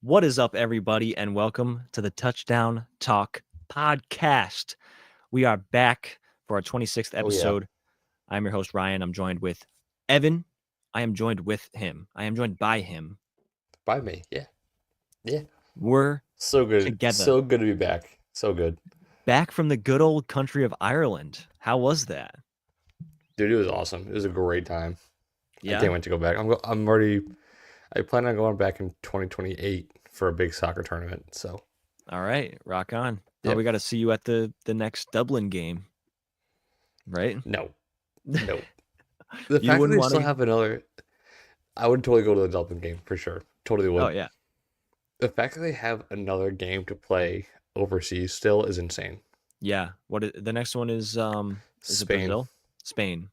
What is up, everybody, and welcome to the Touchdown Talk podcast. We are back for our 26th Oh yeah, episode. I'm your host, Ryan. I'm joined with Evan. I am joined with him. I am joined by him. by me. Yeah. We're So good, together, so good to be back. So good, back from the good old country of Ireland. How was that? dude. It was awesome. It was a great time. I Yeah? can't wait to go back. I'm already. I plan on going back in 2028 for a big soccer tournament. So All right. Rock on. Oh, yeah, we got to see you at the next Dublin game, right? no, no. The You fact that wouldn't they want still to. have another, I would totally go to the Dublin game for sure. Totally Oh, would. yeah. The fact that they have another game to play overseas still is insane. Yeah. The next one is it Spain, Brazil? Spain.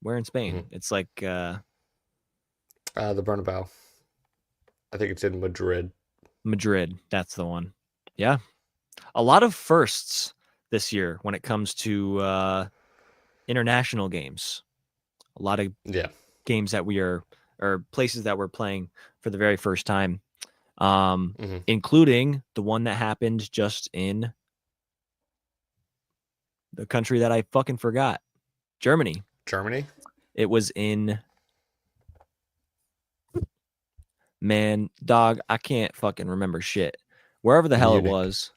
Where in Spain? hmm It's like the Bernabeu. I think it's in Madrid. Madrid. That's the one. Yeah. A lot of firsts this year when it comes to international games. A lot of Yeah, games that we are or places that we're playing for the very first time. hmm Including the one that happened just in the country that I fucking forgot. Germany. Germany. It was in man, dog, I can't fucking remember shit. Wherever the hell it Munich. was.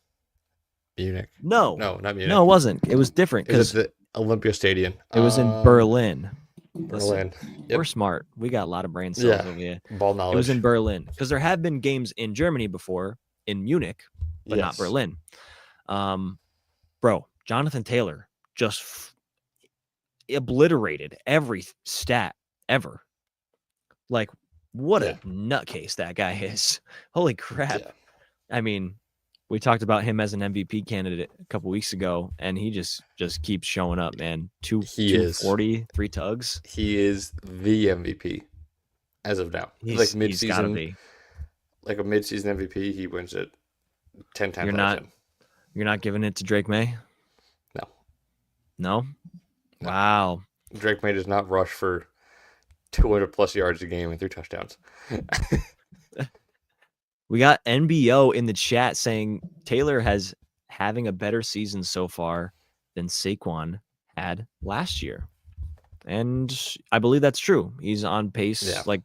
Munich. No. No, not No, Munich. it wasn't. It was different Is it because the Olympia Stadium? it was in Berlin. Listen, Berlin. we're Yep. smart. We got a lot of brain cells Yeah. over here. Ball It was knowledge. in Berlin because there have been games in Germany before, in Munich, but not Yes. Berlin. Bro, Jonathan Taylor just obliterated every stat ever. Like, what a Yeah. nutcase that guy is. Holy crap. Yeah. I mean, we talked about him as an MVP candidate a couple weeks ago, and he just keeps showing up, man. He is. 240, 3 tugs. He is the MVP as of now. Like He's got to mid-season, be. like a mid-season MVP, he wins it 10 times You're out of not 10. you're not giving it to Drake May? No. No? No. Wow. Drake May does not rush for 200 plus yards a game and 3 touchdowns. We got NBO in the chat saying Taylor has having a better season so far than Saquon had last year. And I believe that's true. He's on pace. Yeah. Like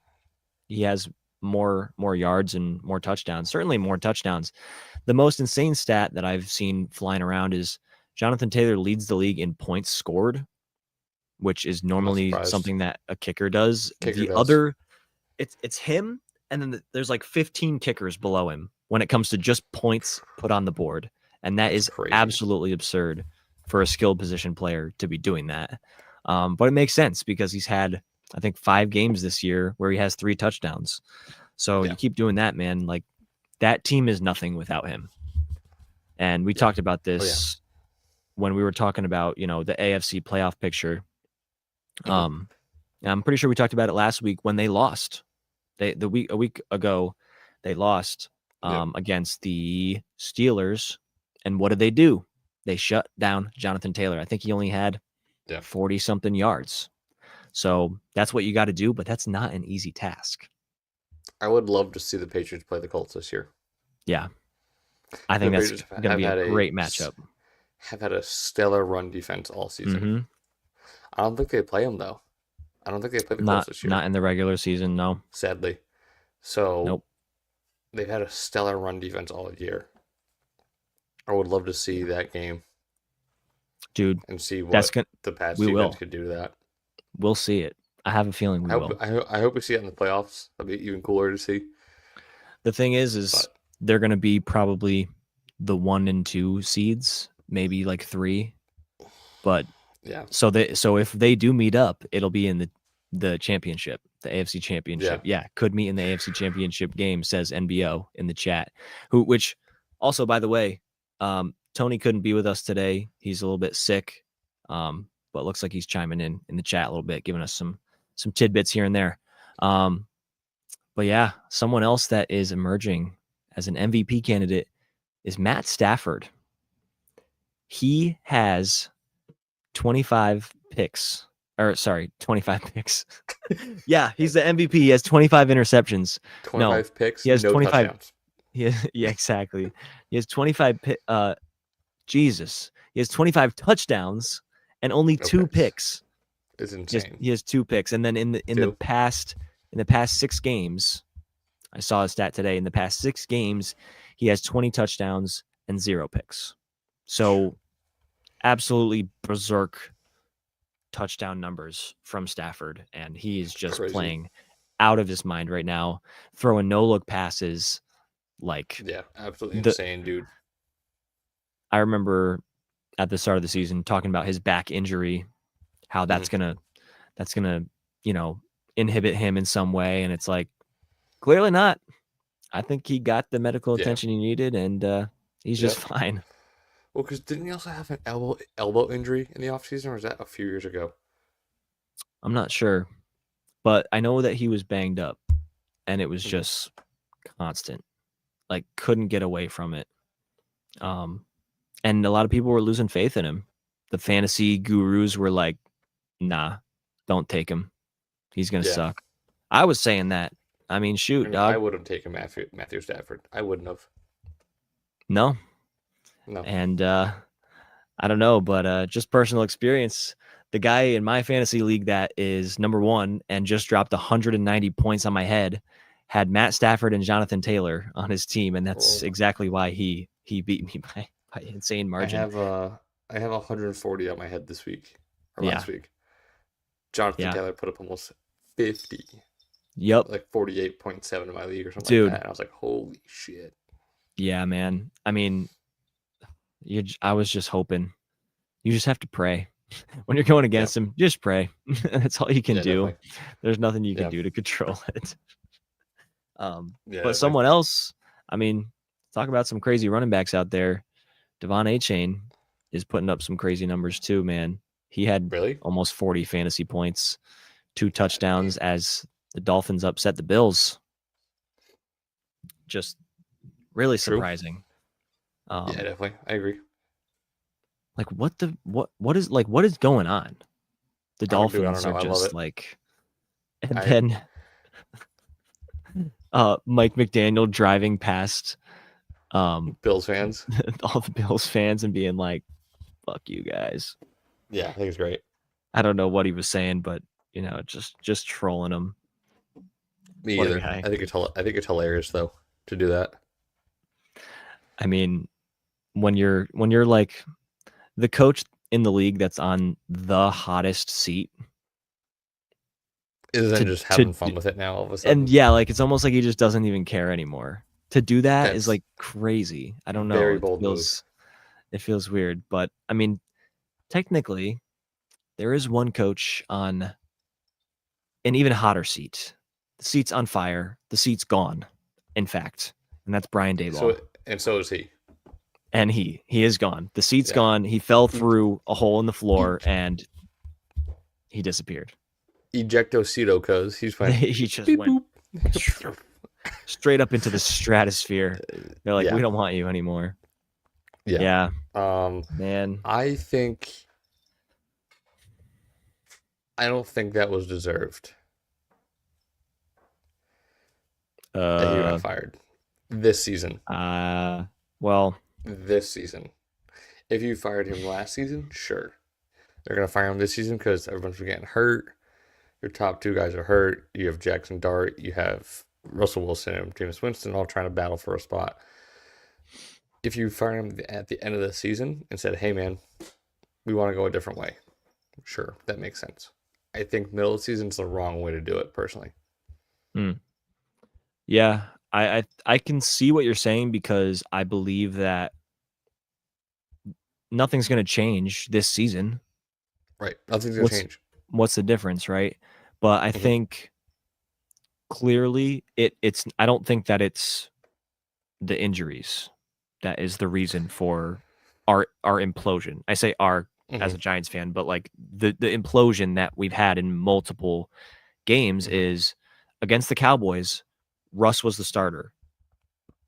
he has more yards and more touchdowns. Certainly more touchdowns. The most insane stat that I've seen flying around is Jonathan Taylor leads the league in points scored, which is normally something that a kicker does. Other, it's him, and then there's like 15 kickers below him when it comes to just points put on the board, and that is crazy. Absolutely absurd for a skilled position player to be doing that. But it makes sense because he's had, I think, 5 games this year where he has 3 touchdowns. So you keep doing that, man. Like that team is nothing without him. And we talked about this when we were talking about, the AFC playoff picture. I'm pretty sure we talked about it last week when they lost. A week ago, they lost against the Steelers. And what did they do? They shut down Jonathan Taylor. I think he only had 40 something yards. So that's what you got to do, but that's not an easy task. I would love to see the Patriots play the Colts this year. Yeah. I think that's going to be a great matchup. Have had a stellar run defense all season. Mm-hmm. I don't think they play them, though. I don't think they play the Colts this year. Not in the regular season, no. Sadly. So nope. They've had a stellar run defense all year. I would love to see that game. Dude. And see what the Pats defense could do to that. We'll see it. I have a feeling we will. I hope we see it in the playoffs. That'd be even cooler to see. The thing is they're going to be probably the 1 and 2 seeds, maybe like 3. But yeah. So if they do meet up, it'll be in the championship, the AFC championship. Yeah, could meet in the AFC championship game, says NBO in the chat. Which also, by the way, Tony couldn't be with us today. He's a little bit sick. But looks like he's chiming in the chat a little bit, giving us some tidbits here and there. But yeah, someone else that is emerging as an MVP candidate is Matt Stafford. He has 25 picks or sorry, 25 picks. Yeah, he's the MVP. He has 25 interceptions. No, 25 picks, he has no 25. touchdowns. Yeah, exactly. He has 25. Jesus, he has 25 touchdowns and only No 2 picks. picks. It's He has, insane. he has 2 picks, and then Two. in the past 6 games, I saw a stat today. In the past 6 games, he has 20 touchdowns and 0 picks. So absolutely berserk touchdown numbers from Stafford, and he is just Crazy. playing out of his mind right now, throwing no look passes. Like Yeah, absolutely the insane, dude. I remember at the start of the season talking about his back injury, how Mhm. that's gonna you know inhibit him in some way, and it's like clearly not. I think he got the medical Yeah. attention he needed, and he's just Yep. fine. Well, because didn't he also have an elbow injury in the offseason, or was that a few years ago? I'm not sure, but I know that he was banged up, and it was Hmm. just constant. Like couldn't get away from it. Um, and a lot of people were losing faith in him. The fantasy gurus were like, "Nah, don't take him. He's gonna Yeah. suck." I was saying that. I mean, I shoot, mean, I dog. would have taken Matthew Stafford. I wouldn't have. No, No. and I don't know, but just personal experience. The guy in my fantasy league that is number 1 and just dropped 190 points on my head had Matt Stafford and Jonathan Taylor on his team, and that's Oh my. exactly why he beat me by insane I margin. have uh I have 140 on my head this week or Yeah, last week. Jonathan yeah, Taylor put up almost 50, yep, like 48.7 in my league or something like that. dude. And I was like, holy shit. Yeah, man. I mean, I was just hoping. You just have to pray when you're going Yeah. against him. Just pray. That's all you can Yeah, do. definitely. There's nothing you can Yeah. do to control it. Yeah, But definitely. someone else, I mean, talk about some crazy running backs out there. Devon A. Chain is putting up some crazy numbers too, man. He had Really? almost 40 fantasy points, 2 God touchdowns damn. as the Dolphins upset the Bills. Just really True. surprising. Yeah, Um, definitely. I agree. like what is going on? The I don't Dolphins are know. I love just it. like, and I then Mike McDaniel driving past um Bills fans. all the Bills fans and being like, "Fuck you guys." Yeah, I think it's great. I don't know what he was saying, but just trolling him. Me What a either. guy. I think it's hilarious though to do that. I mean, when you're like the coach in the league that's on the hottest seat Isn't to just to having fun with it now all of a and sudden. yeah, like it's almost like he just doesn't even care anymore. To do that is That's like crazy. I don't know. very bold move. It feels weird, but I mean, technically, there is one coach on an even hotter seat. The seat's on fire. The seat's gone, in fact, and that's Brian Dayball. So is he. And he is gone. The seat's Yeah. gone. He fell through a hole in the floor and he disappeared. Ejectocito cuz he's went He just beep went boop. straight up into the stratosphere. They're like, we Yeah. don't want you anymore. Yeah. Yeah, Um man. I think I don't think that was deserved that he got Uh, fired this season. uh, well, This season. If you fired him last season, sure. They're gonna fire him this season because everyone's getting hurt. Your top 2 guys are hurt. You have Jackson Dart. You have Russell Wilson and Jameis Winston all trying to battle for a spot. If you fire him at the end of the season and said, "Hey, man, we want to go a different way," sure, that makes sense. I think middle of the season is the wrong way to do it, personally. hmm. Yeah, I can see what you're saying because I believe that nothing's going to change this season. Right. Nothing's gonna What's change. what's the difference, right? But I Hmm. think clearly it's I don't think that it's the injuries that is the reason for our implosion. I say our as a Hmm. Giants fan, but like the implosion that we've had in multiple games Hmm. is against the Cowboys. Russ was the starter.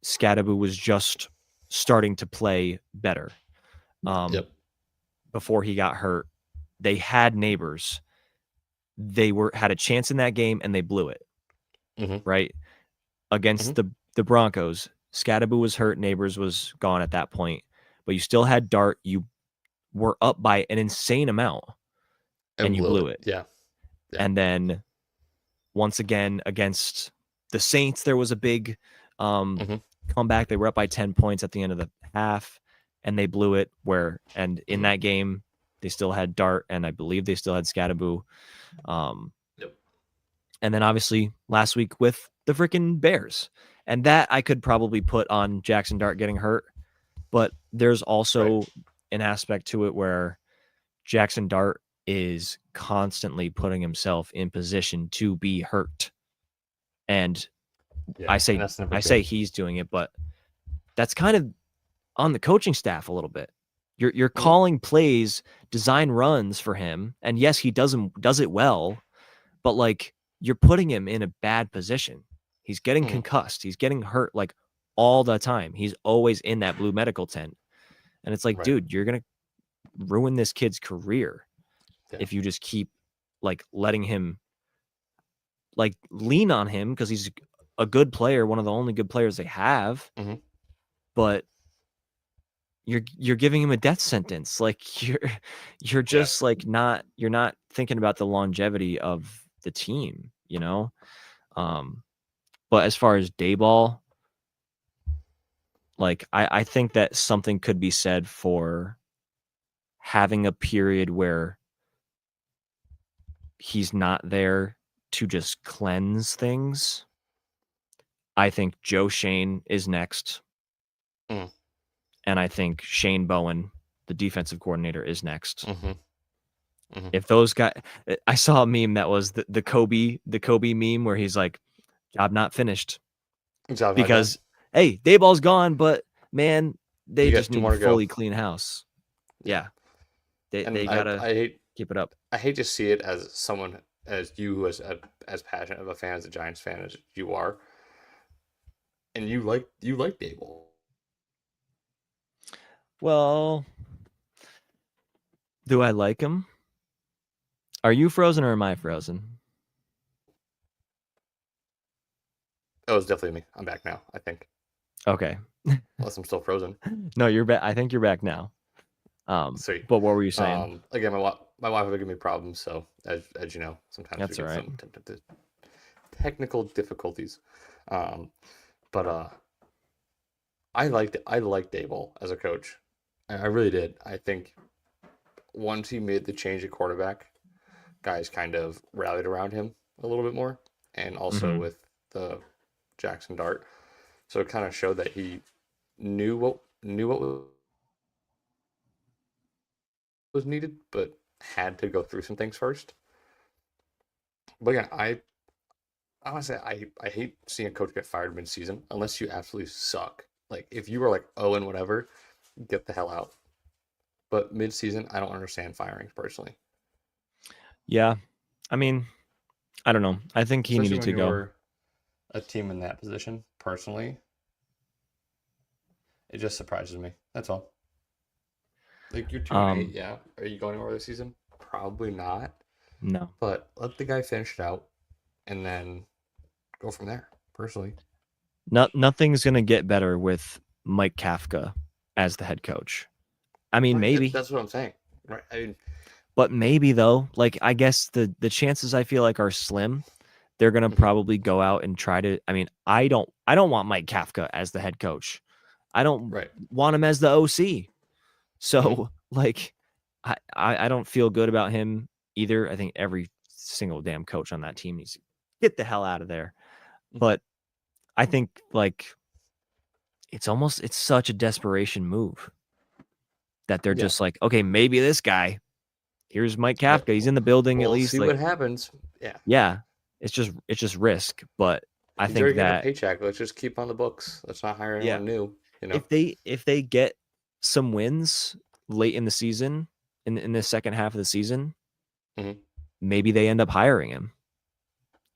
Scadaboo was just starting to play better Yep. before he got hurt. They had neighbors. they had a chance in that game and they blew it, Mm-hmm. right? Against Mm-hmm. the Broncos, Scadaboo was hurt, Neighbors was gone at that point, but you still had Dart. You were up by an insane amount and And you blew blew it. it. Yeah. Yeah. And then once again against the Saints, there was a big Mm-hmm. comeback. They were up by 10 points at the end of the half and they blew it. And in Mm-hmm. that game, they still had Dart and I believe they still had Scadaboo. Yep. And then obviously last week with the freaking Bears. And that I could probably put on Jackson Dart getting hurt. But there's Right. also an aspect to it where Jackson Dart is constantly putting himself in position to be hurt. And Yeah. I And say that's never I say good. he's doing it, but that's kind of on the coaching staff a little bit. You're Mm-hmm. calling plays, design runs for him, and yes, he does it well, but like you're putting him in a bad position. He's getting Mm-hmm. concussed. He's getting hurt like all the time. He's always in that blue medical tent. And it's like, Right. dude, you're going to ruin this kid's career Yeah. if you just keep like letting him like lean on him because he's a good player, one of the only good players they have, Mm-hmm. but you're giving him a death sentence. Like you're Yeah. just like you're not thinking about the longevity of the team, you know? But as far as Dayball, like I think that something could be said for having a period where he's not there to just cleanse things. I think Joe Shane is next. Mm. And I think Shane Bowen, the defensive coordinator, is next. Mm-hmm. Mm-hmm. If those guys, I saw a meme that was the Kobe meme where he's like, job not finished. Job not done. Because hey, Dayball's gone, but man, they You just got two need more to go. fully clean house. Yeah. Yeah. They And I gotta I hate keep it up. I hate to see it as someone as you who is as passionate of a fan as a Giants fan as you are, and you like Dable. Well, do I like him? Are you frozen or am I frozen? Oh, it's definitely me. I'm back now. I think, Okay. unless I'm still frozen. No, you're back. I think you're back now. Sweet. But what were you saying? Again, my wife would give me problems, so as you know, sometimes we That's all get right. some technical difficulties. Um, but I liked Dable as a coach. I really did. I think once he made the change at quarterback, guys kind of rallied around him a little bit more, and also Mm-hmm. with the Jackson Dart. So it kind of showed that he knew what was needed, but had to go through some things first. But again, I want to say I hate seeing a coach get fired mid-season unless you absolutely suck. Like if you were like and whatever, get the hell out. But mid-season, I don't understand firings personally, Yeah. I mean, I don't know. I think he especially needed when to go. you're a team in that position. Personally, it just surprises me. That's all. Like you're 2-8, Um, yeah. Are you going over the season? Probably not. no. But let the guy finish it out and then go from there. Personally, Nothing's gonna get better with Mike Kafka as the head coach. I mean, right? maybe, That's what I'm saying. Right? I mean, but maybe though. Like, I guess the chances I feel like are slim. They're gonna mhm, probably go out and try to. I mean, I don't want Mike Kafka as the head coach. I don't right. want him as the OC. Hmm. So like, I don't feel good about him either. I think every single damn coach on that team needs to get the hell out of there. Hmm. But I think like it's such a desperation move that they're Yeah. just like, okay, maybe this guy, here's Mike Yep. Kafka. He's in the building at We'll least. see Like, what happens. Yeah. yeah, it's just risk. But I He's think already getting a that paycheck. Let's just keep on the books. Let's not hire yeah, anyone new. You know. if they get some wins late in the season, in the second half of the season, Hmm. maybe they end up hiring him.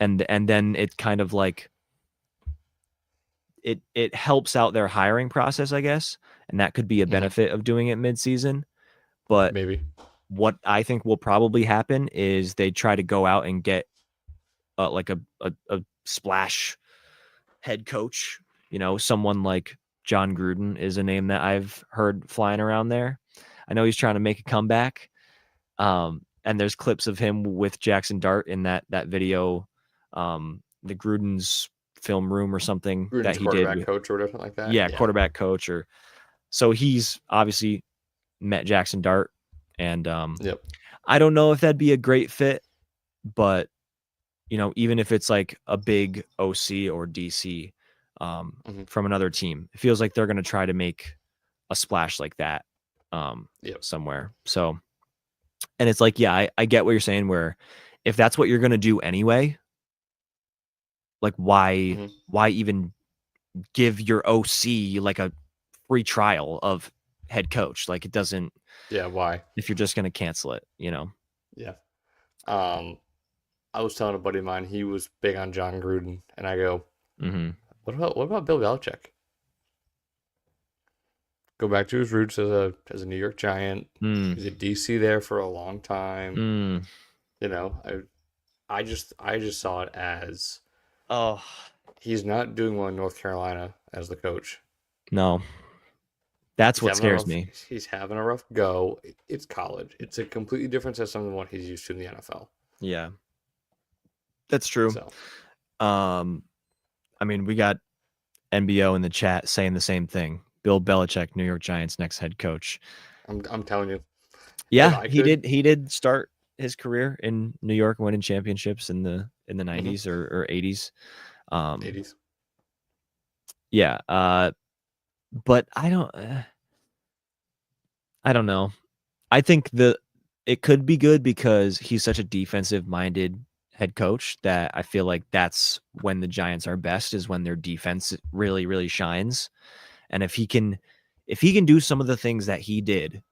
And then it kind of like it helps out their hiring process, I guess. And that could be a Hmm. benefit of doing it mid-season. But Maybe. what I think will probably happen is they try to go out and get like a splash head coach. Someone like John Gruden is a name that I've heard flying around there. I know he's trying to make a comeback. And there's clips of him with Jackson Dart in that video, the Gruden's film room or something that Gruden's he did quarterback with, coach or something like that. yeah, Yeah. quarterback coach. Or so he's obviously met Jackson Dart, and Yep. I don't know if that'd be a great fit, but even if it's like a big OC or DC Hmm. from another team, it feels like they're going to try to make a splash like that Yep. somewhere. So, and it's like, yeah, I get what you're saying, where if that's what you're going to do anyway, like Hmm. why even give your OC like a free trial of head coach? Like, it doesn't, Yeah. Why? if you're just going to cancel it. Yeah. Um, I was telling a buddy of mine he was big on John Gruden, and I go, Mm-hmm. what about Bill Belichick? Go back to his roots as a New York Giant. Mm. He's a DC there for a long time. Mm. You know, I just saw it as Oh, he's not doing well in North Carolina as the coach. no. That's He's what having a scares rough me. he's having a rough go. It's college. It's a completely different system than what he's used to in the NFL. Yeah, that's true. So Um, I mean, we got NBO in the chat saying the same thing. Bill Belichick, New York Giants next head coach. I'm telling you, if Yeah, I he could, did. He did start his career in New York, winning championships in the mhm, 90s or 80s. Um, 80s. yeah. But I don't know. I think it could be good because he's such a defensive minded head coach that I feel like that's when the Giants are best, is when their defense really, really shines. And if he can do some of the things that he did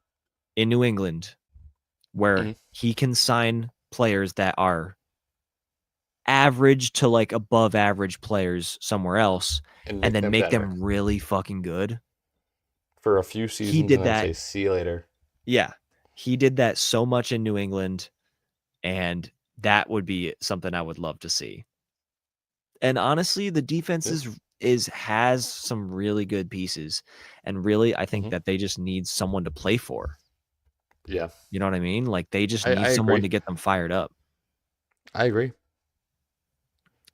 in New England, where Mhm, he can sign players that are average to like above average players somewhere else and and make then them make better them really fucking good. for a few He seasons did and then that. say see you later. Yeah. He did that so much in New England, and that would be something I would love to see. And honestly, the defense Yeah. is has some really good pieces, and really I think Hmm. that they just need someone to play for. Yeah. You know what I mean? Like, they just I need someone agree. to get them fired up. I agree.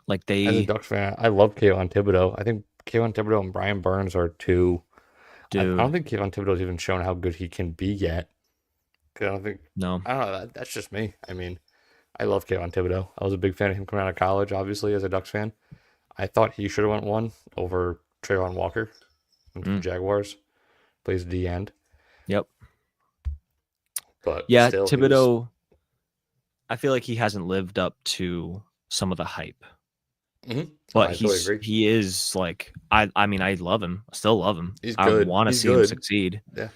Like, As a they Ducks fan, I love Kayvon Thibodeau. I think Kayvon Thibodeau and Brian Burns are two. I don't dude, think Kayvon Thibodeau's even shown how good he can be yet. 'Cause I don't think no. I don't know. That's just me. I mean, I love Kayvon Thibodeau. I was a big fan of him coming out of college, obviously, as a Ducks fan. I thought he should have went one over Trayvon Walker from the Mm, Jaguars. Plays D end, yep. but Yeah, still, he was. Thibodeau, I feel like he hasn't lived up to some of the hype. Mhm. Oh, But I totally agree. he is like, I mean, I love him. I still love him. He's I good. want to He's see him good. succeed. Yeah.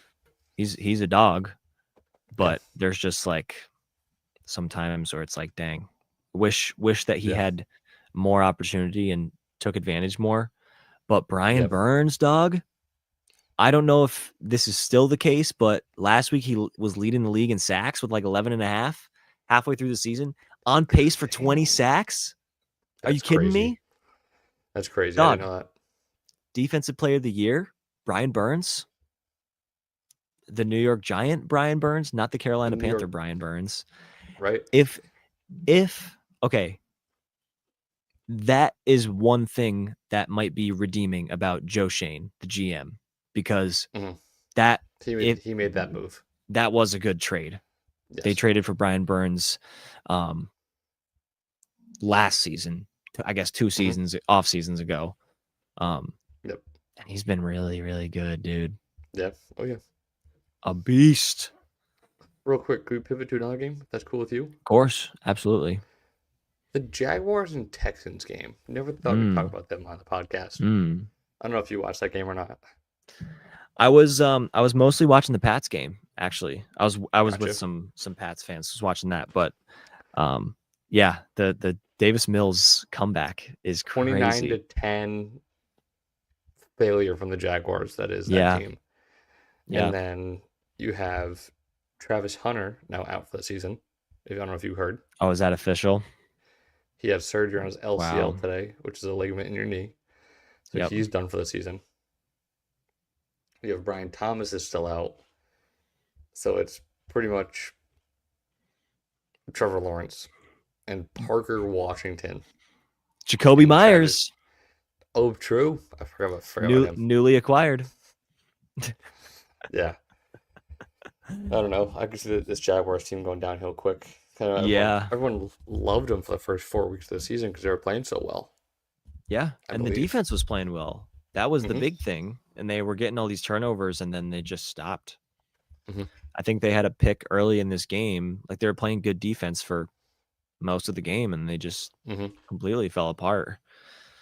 He's a dog, Yeah. but there's just like sometimes where it's like, dang, wish that he Yeah. had more opportunity and took advantage more. But Brian Yeah. Burns, dog, I don't know if this is still the case, but last week he was leading the league in sacks with like 11 and a half halfway through the season, on pace for 20 Damn. sacks. Are you That's kidding crazy. me? That's crazy. I didn't Dog, know that. defensive player of the year, Brian Burns, the New York Giant Brian Burns, not the The Carolina New Panther York, Brian Burns. right? If if okay, that is one thing that might be redeeming about Joe Shane, the GM, because Hmm. that He made if he made that move. that was a good trade. They Yes. traded for Brian Burns um, last season, I guess 2 Hmm. seasons off seasons ago. Um, Yep. and he's been really, really good, dude. Yeah. Oh yeah. A beast. Real quick, could we pivot to another game? If that's cool with you. Of course, absolutely. The Jaguars and Texans game. Never thought we'd talk Mm, about them on the podcast. mm. I don't know if you watched that game or not. I was mostly watching the Pats game, actually. I was with Gotcha. some Pats fans, was watching that, but um yeah, the Davis Mills comeback is 29 to crazy. 10 failure from the Jaguars. That is that Yeah, team. yeah. And then you have Travis Hunter now out for the season. If I don't know if you heard, Oh, is that official? he had surgery on his LCL Wow. today, which is a ligament in your knee. So Yep. he's done for the season. You have Brian Thomas is still out. So it's pretty much Trevor Lawrence and Parker Washington Jacoby and Travis. Myers, Oh, true. I forgot about him. newly acquired. Yeah. I don't know. I could see this Jaguars team going downhill quick. Kind of Yeah. everyone loved them for the first 4 weeks of the season because they were playing so well. Yeah. I And the believe. defense was playing well. That was the Hmm. big thing. And they were getting all these turnovers and then they just stopped. Hmm. I think they had a pick early in this game. Like they were playing good defense for most of the game and they just Hmm. completely fell apart.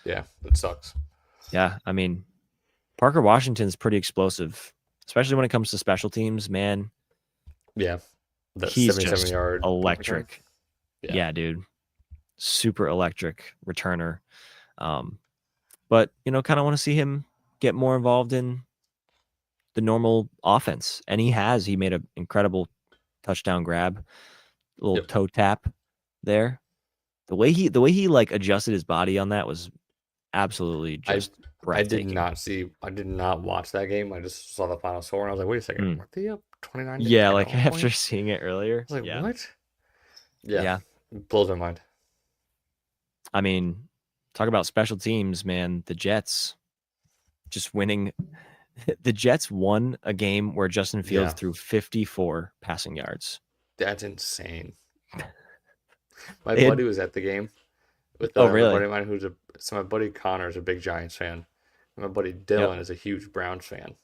Yeah, it sucks. Yeah. I mean, Parker Washington's pretty explosive, especially when it comes to special teams, man. Yeah, that He's 77 just yard punt return. electric. Yeah. Yeah, dude. Super electric returner. But kind of want to see him get more involved in the normal offense. And he has. He made an incredible touchdown grab, little Yep. toe tap there. The way he like adjusted his body on that was absolutely just I did breathtaking. I did not watch that game. I just saw the final score and I was like, wait a second, weren't they up 29-10 Yeah, at like one point? after seeing it earlier. I was like, Yeah. what? Yeah. Yeah. Blows my mind. I mean, talk about special teams, man. The Jets just winning. The Jets won a game where Justin Fields Yeah. threw 54 passing yards. That's insane. My They had- buddy was at the game with Oh, my really? buddy of mine so my buddy Connor is a big Giants fan. And my buddy Dylan is a huge Browns fan.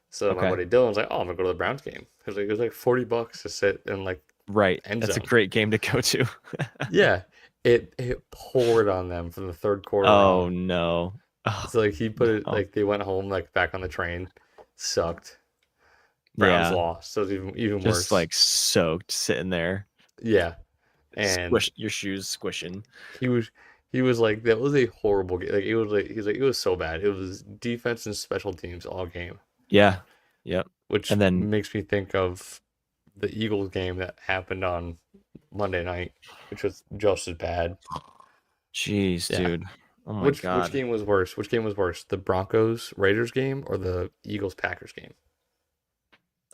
So my Okay. buddy Dylan's like, oh, I'm gonna go to the Browns game. It was like $40 to sit in like Right. end That's a zone. great game to go to. Yeah. It poured on them from the third quarter Oh, on. no. Oh, So like he put it no. like they went home like back on the train. Sucked. Browns Yeah. lost. So it's even Just worse. like soaked sitting there. Yeah. And Squish your shoes squishing. he was like that was a horrible game. Like he's like it was so bad. It was defense and special teams all game. Yeah. Yep. Which And then makes me think of the Eagles game that happened on Monday night, which was just as bad. jeez, Yeah. dude. Oh my Which God. game was worse? Which game was worse? The Broncos Raiders game or the Eagles Packers game?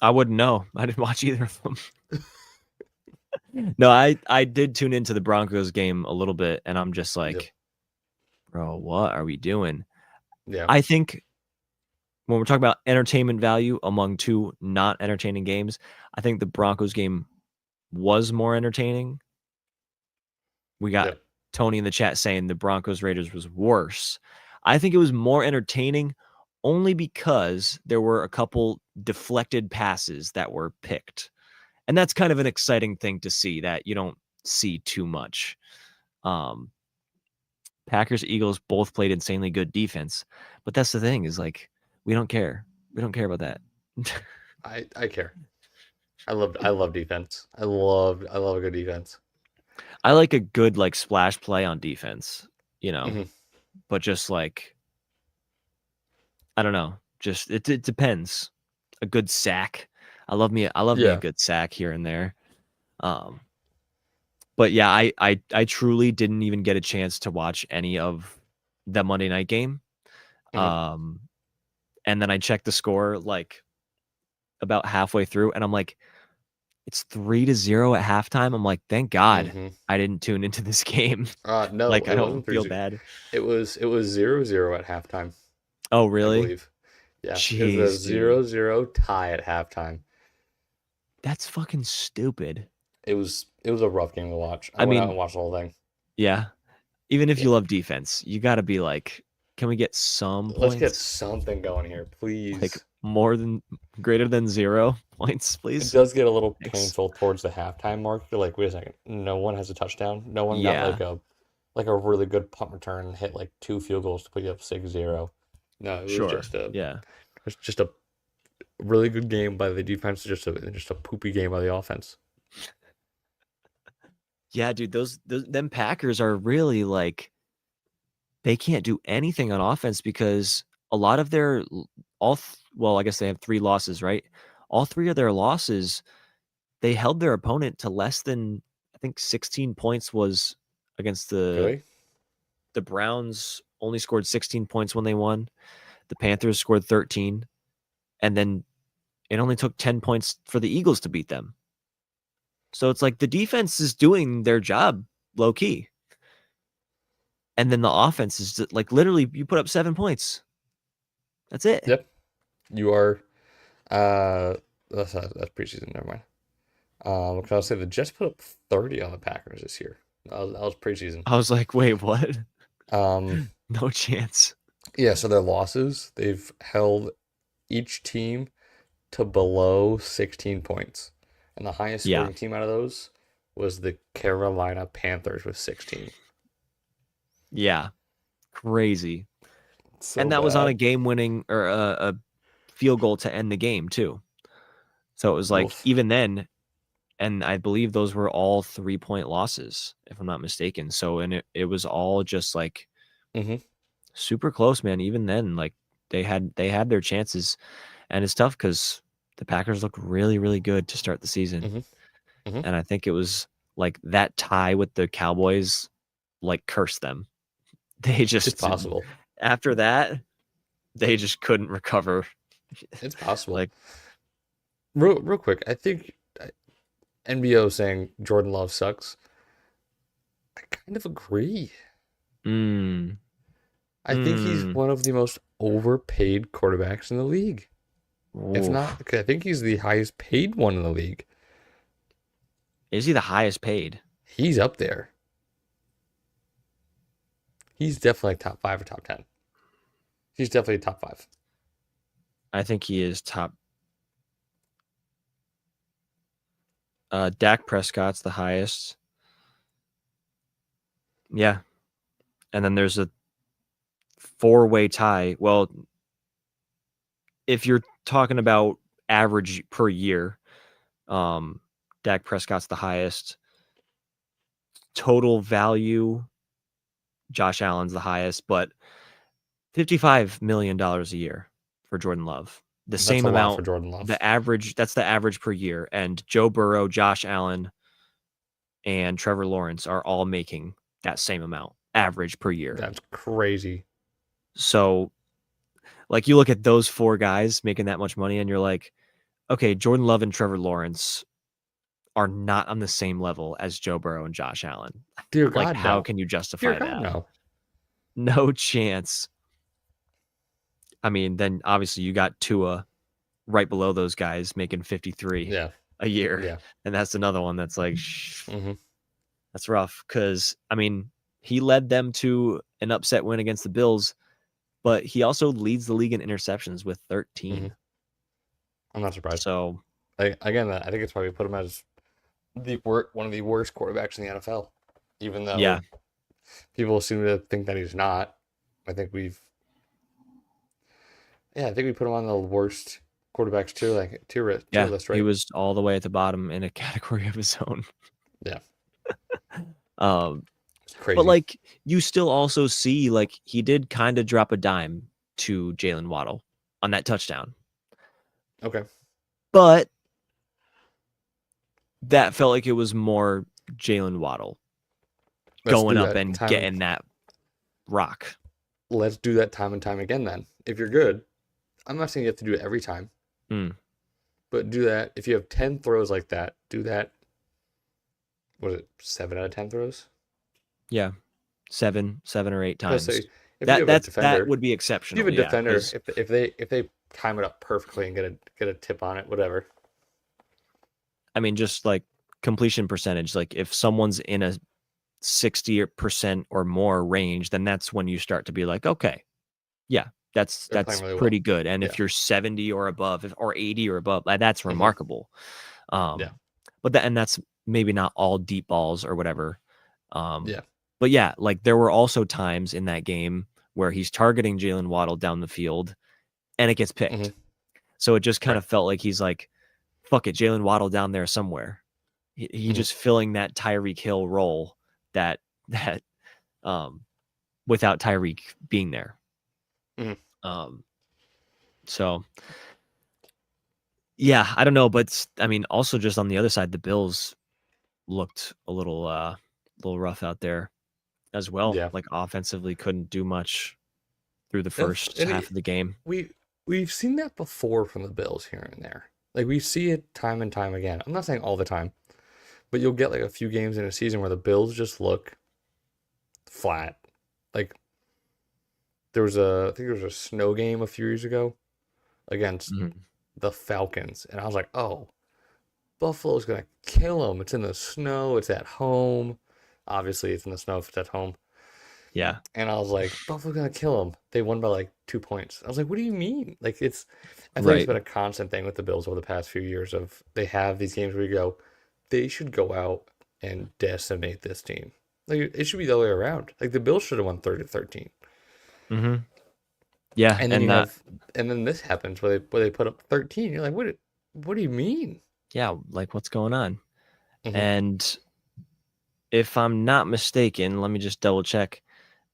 I wouldn't know. I didn't watch either of them. No, I did tune into the Broncos game a little bit, and I'm just like, Yep. bro, what are we doing? Yeah. I think when we're talking about entertainment value among two not entertaining games, I think the Broncos game was more entertaining. We got Yep. Tony in the chat saying the Broncos Raiders was worse. I think it was more entertaining only because there were a couple deflected passes that were picked. And that's kind of an exciting thing to see that you don't see too much. Packers, Eagles both played insanely good defense. But that's the thing is like, we don't care. We don't care about that. I care. I love defense. I love a good defense. I like a good like splash play on defense, Mhm. but just like, I don't know, just it depends. A good sack. I love me a Yeah. good sack here and there. But yeah, I truly didn't even get a chance to watch any of the Monday night game. Mhm. And then I checked the score like about halfway through and I'm like, it's 3-0 at halftime. I'm like, thank God Mhm. I didn't tune into this game. No, Like I it don't wasn't feel 3-0. bad. It was 0-0 at halftime, Oh, I really? believe. Yeah. It Jeez, was a dude. 0-0 tie at halftime. That's fucking stupid. It was a rough game to watch. I I went out mean, and watched the whole thing. yeah. Even if Yeah. you love defense, you got to be like, can we get some Let's get points? something going here, please. Like greater than 0 points, It please. does get a little Thanks. painful towards the halftime mark. You're like, wait a second, no one has a touchdown. No one got Yeah. like a really good punt return and hit like 2 field goals to put you up 6-0. No, it was Sure. just a really good game by the defense, just a poopy game by the offense. Yeah, dude, them Packers are really like they can't do anything on offense because a lot of their well, I guess they have 3 losses, right? all three of their losses, they held their opponent to less than, I think 16 points was against Really? the Browns only scored 16 points when they won. The Panthers scored 13, and then it only took 10 points for the Eagles to beat them. So it's like the defense is doing their job low key. And then the offense is just, like literally you put up 7 points. That's it. Yep. You are. Uh, that's preseason. Never mind. Because I'll say the Jets put up 30 on the Packers this year. That was preseason. I was like, wait, what? Um, No chance. yeah. So their losses, they've held each team to below 16 points, and the highest Yeah. scoring team out of those was the Carolina Panthers with 16. Yeah. Crazy. So And that was on a bad. game winning or a field goal to end the game, too. So it was like, Oof. even then, and I believe those were all 3-point losses, if I'm not mistaken. So, and it was all just like Mm-hmm. super close, man. Even then, like they had their chances, and it's tough because the Packers looked really, really good to start the season. Mm-hmm. Mm-hmm. And I think it was like that tie with the Cowboys, like cursed them. They It's just, possible. after that, they just couldn't recover. It's possible. Like, Real quick, I think NBO saying Jordan Love sucks. I kind of agree. mm, I think he's mm, one of the most overpaid quarterbacks in the league. If not, oof. I think he's the highest paid one in the league. Is he the highest paid? He's up there. He's definitely like top five or top 10. He's definitely top five. I think he is top. Dak Prescott's the highest. Yeah. And then there's a four-way tie. Well, if you're talking about average per year, Dak Prescott's the highest. Total value, Josh Allen's the highest, but $55 million a year for Jordan Love. The That's same a lot for amount, Jordan Love. that's the average per year. And Joe Burrow, Josh Allen, and Trevor Lawrence are all making that same amount average per year. That's crazy. So, like, you look at those four guys making that much money, and you're like, okay, Jordan Love and Trevor Lawrence are not on the same level as Joe Burrow and Josh Allen. Dear Like, God, how no. can you Dear justify God, that? no. No chance. I mean, then obviously you got Tua right below those guys making 53 Yeah. a year. Yeah. And that's another one that's like, Mm-hmm. that's rough. Cause I mean, he led them to an upset win against the Bills, but he also leads the league in interceptions with Mm-hmm. 13. I'm not surprised. So, Again, I think it's probably put him as one of the worst quarterbacks in the NFL. Even yeah, though people seem to think that he's not. I think I think we put him on the worst quarterbacks tier yeah, list, he right? was all the way at the bottom in a category of his own. Yeah, Um, it's but crazy. like you still also see like he did kind of drop a dime to Jalen Waddle on that touchdown. Okay, But that felt like it was more Jalen Waddle let's going do up that and time. getting that rock. Let's do that time and time again. Then, if you're good, I'm not saying you have to do it every time, Mm, but do that. If you have 10 throws like that, do that. What is it? 7 out of 10 throws. yeah, seven or eight Let's times. say if you have a That defender, would be if you have exceptional. a Yeah, defender, because if they time it up perfectly and get a tip on it, whatever. I mean, just like completion percentage. Like if someone's in a 60% or more range, then that's when you start to be like, okay, yeah, They're playing that's really well. pretty good. And Yeah. if you're 70 or above, or 80 or above, that's Hmm. remarkable. Yeah. But that's maybe not all deep balls or whatever. Um, Yeah. but yeah, like there were also times in that game where he's targeting Jalen Waddle down the field and it gets Hmm. picked. So it just kind Right. of felt like he's like, fuck it, Jalen Waddle down there somewhere. He Hmm. just filling that Tyreek Hill role that that um without Tyreek being there. Hmm. Um so Yeah, I don't know, but I mean, also just on the other side, the Bills looked a little rough out there as well. Yeah. Like offensively, couldn't do much through the Yep. first half of the game. We we've seen that before from the Bills here and there. Like we see it time and time again. I'm not saying all the time, but you'll get like a few games in a season where the Bills just look flat. Like I think there was a snow game a few years ago against Mhm. the Falcons, and I was like, oh, Buffalo's gonna kill them. It's in the snow. It's at home. Obviously, it's in the snow if it's at home. Yeah, And I was like, Buffalo's gonna kill them. They won by like 2 points. I was like, what do you mean? Like I feel like it's right. been a constant thing with the Bills over the past few years of they have these games where you go, they should go out and decimate this team. Like it should be the other way around. Like the Bills should have won 30-13. Hmm. Yeah, And then and and then this happens where they put up 13. You're like, what do you mean? yeah, like what's going on? Hmm. And if I'm not mistaken, let me just double check.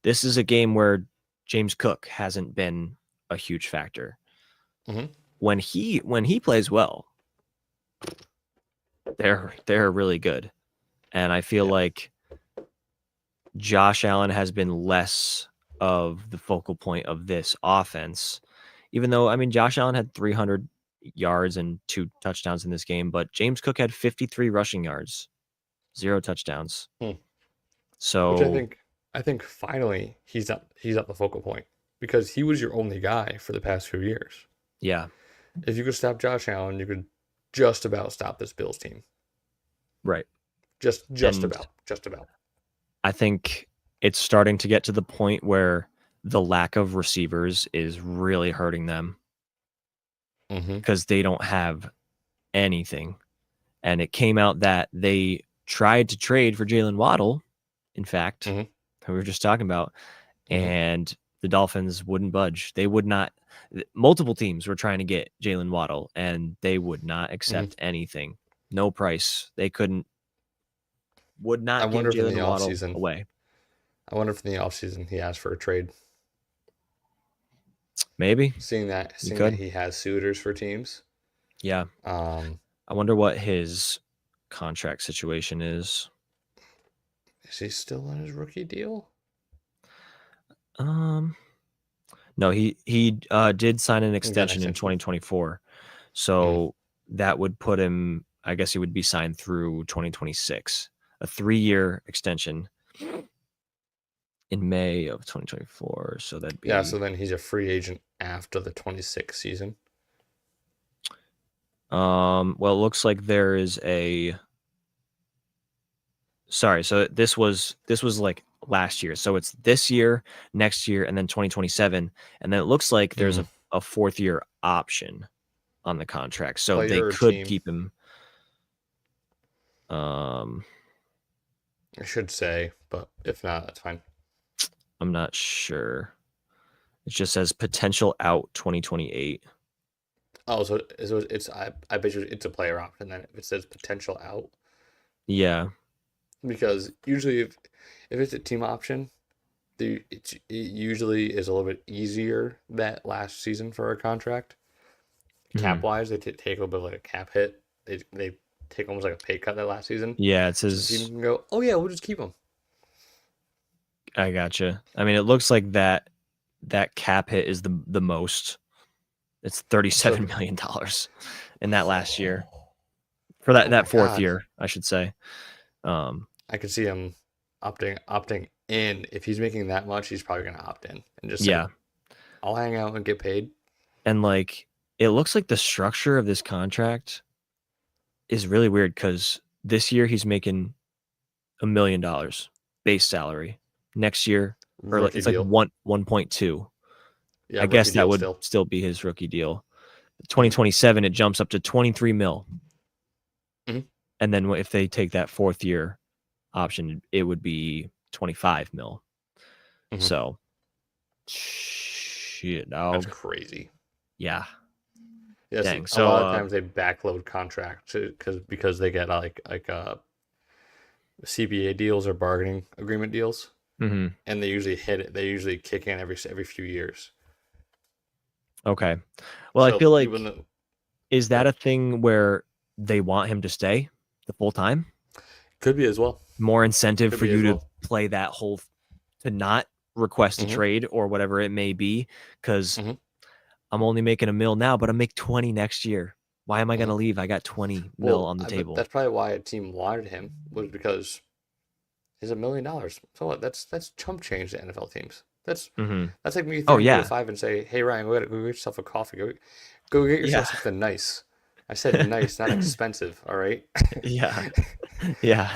This is a game where James Cook hasn't been a huge factor. Hmm. When he plays well, they're really good. And I feel Yeah. like Josh Allen has been less of the focal point of this offense. Even though, I mean, Josh Allen had 300 yards and 2 touchdowns in this game, but James Cook had 53 rushing yards, 0 touchdowns. Hmm. Which So, I think finally he's at the focal point because he was your only guy for the past few years. yeah, If you could stop Josh Allen, you could just about stop this Bills team. right. Just And about. Just about. I think it's starting to get to the point where the lack of receivers is really hurting them Mm-hmm. because they don't have anything. And it came out that they tried to trade for Jalen Waddle, in fact, Mm-hmm. who we were just talking about, Mm-hmm. and the Dolphins wouldn't budge. They would not. Multiple teams were trying to get Jalen Waddle, and they would not Mm-hmm. accept anything. No price. They couldn't. Would I not give wonder if in the Jalen off Waddle season away. I wonder if in the off season he asked for a trade. Maybe you Seeing that could. he has suitors for teams. Yeah. Um, I wonder what his contract situation is. is he still on his rookie deal? Um, no, he did sign an He got an extension in extension. 2024, Mm. so that would put him. I guess he would be signed through 2026, a 3-year extension in May of 2024. So that'd Yeah, be so then he's a free agent after the 26th season. well, it looks like there is a sorry, so this was like last year. So it's this year, next year, and then 2027. And then it looks like there's Mm. a fourth year option on the contract. So they Player or could team, keep him. Um, I should say, but if not, that's fine. I'm not sure. It just says potential out 2028. Oh, I bet you it's a player option then if it says potential out Yeah. because usually if it's a team option, it usually is a little bit easier that last season for a contract. Cap Mhm. wise, they take a little bit of like a cap hit. They take almost like a pay cut that last season, Yeah, it so the team says can go, oh yeah, we'll just keep him. I gotcha. I mean, it looks like that cap hit is the most. It's So, $37 million in that last year oh, for oh that my fourth God, year, I should say. Um, I could see him opting in. If he's making that much, he's probably gonna opt in and just say, yeah, I'll hang out and get paid. and like it looks like the structure of this contract is really weird because this year he's making $1 million base salary. Next year, or Rookie it's like deal. 1.2. Yeah, I guess rookie that deal would still. still be his rookie deal. Hmm. 2027, it jumps up to 23 mil, Hmm. and then if they take that fourth year option, it would be 25 mil. Hmm. So, shit, That's dog. crazy. Yeah, Yeah, see, dang. a So, lot of times they backload contracts because they get CBA deals or bargaining agreement deals, mhm. and they usually hit it. They usually kick in every few years. Okay. Well, I So feel even like though, Is that Yep. a thing where they want him to stay the full time? Could be as well. More incentive Could for be you as to well. play that whole to not request a Hmm. trade or whatever it may be, because Hmm. I'm only making a mil now, but I make 20 next year. Why am I going Hmm. to leave? I got 20 mil Well, on the I bet table. that's probably why a team wanted him was because he's $1 million. So what? That's chump change to NFL teams. Hmm. That's like me Oh throwing you a yeah, five and say, "Hey Ryan, go get yourself a coffee. Go get yeah, yourself something nice." I said nice, not expensive. All right. yeah, yeah.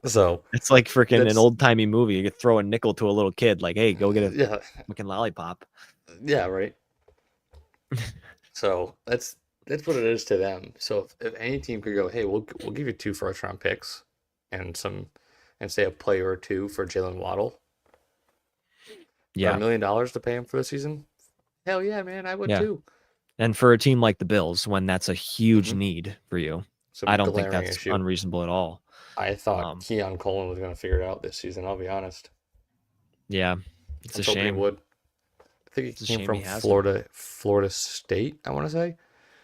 So It's like freaking an that's old timey movie. You could throw a nickel to a little kid, like, "Hey, go get a yeah, fucking lollipop." yeah, right. So that's what it is to them. So if any team could go, hey, we'll give you 2 first-round picks and say a player or two for Jalen Waddle for Yeah, $1 million to pay him for the season, hell yeah, man, I would yeah. too. And for a team like the Bills, when that's a huge Hmm. need for you, Some I don't think glaring that's issue. unreasonable at all. I thought Um, Keon Coleman was going to figure it out this season. I'll be honest. yeah, it's I a was hoping he shame. would. I think It's a he came shame he from hasn't. Florida State. I want to say.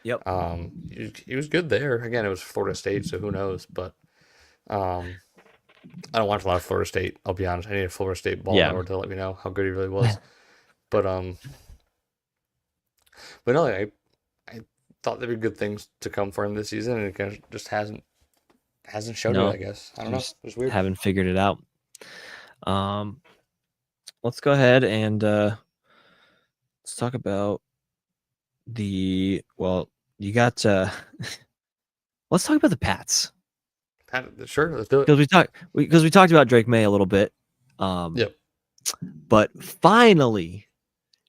Yep. He was good there. Again, it was Florida State, so who knows? But um, I don't watch a lot of Florida State. I'll be honest. I need a Florida State ball Yeah. hour to let me know how good he really was. But no, I thought there'd be good things to come for him this season, and it kind of just hasn't showed it. No, I guess I don't know. just It's weird. haven't figured it out. Um, let's go ahead and let's talk about you got let's talk about the Pats. Sure, let's do it. Because we talked about Drake May a little bit. Um, Yep. but finally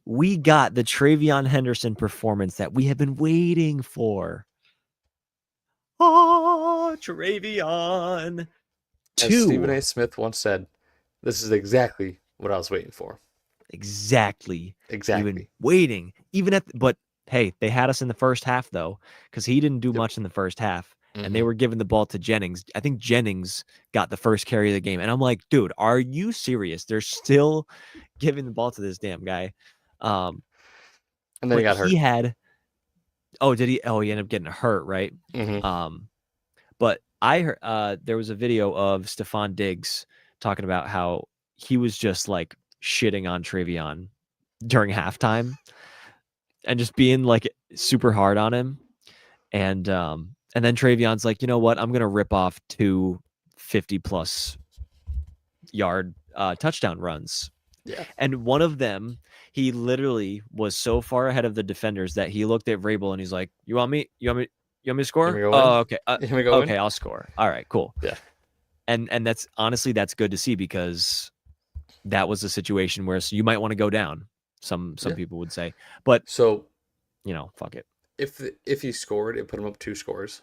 we got the Travion Henderson performance that we have been waiting for. Oh, Travion. As Stephen 2. A. Smith once said, "This is exactly what I was waiting for." Exactly. We've been Exactly. waiting. But hey, they had us in the first half though, because he didn't do Yep. much in the first half. And they Hmm. were giving the ball to Jennings. I think Jennings got the first carry of the game. And I'm like, dude, are you serious? They're still giving the ball to this damn guy. Um, And then he but got he hurt. had oh, did he? Oh, he ended up getting hurt, right? Hmm. Um, but I heard there was a video of Stephon Diggs talking about how he was just like shitting on Travion during halftime and just being like super hard on him. And then Travion's like, you know what? I'm gonna rip off 2 50+ yard touchdown runs. Yeah. And one of them, he literally was so far ahead of the defenders that he looked at Vrabel and he's like, "You want me? You want me to You want me score? to go in? Oh, okay. You want me to go in? Okay, I'll score. All right, cool." Yeah. And that's honestly that's good to see because that was a situation where so you might want to go down. Some Yeah. people would say, but So fuck it. if he scored, it put him up 2 scores.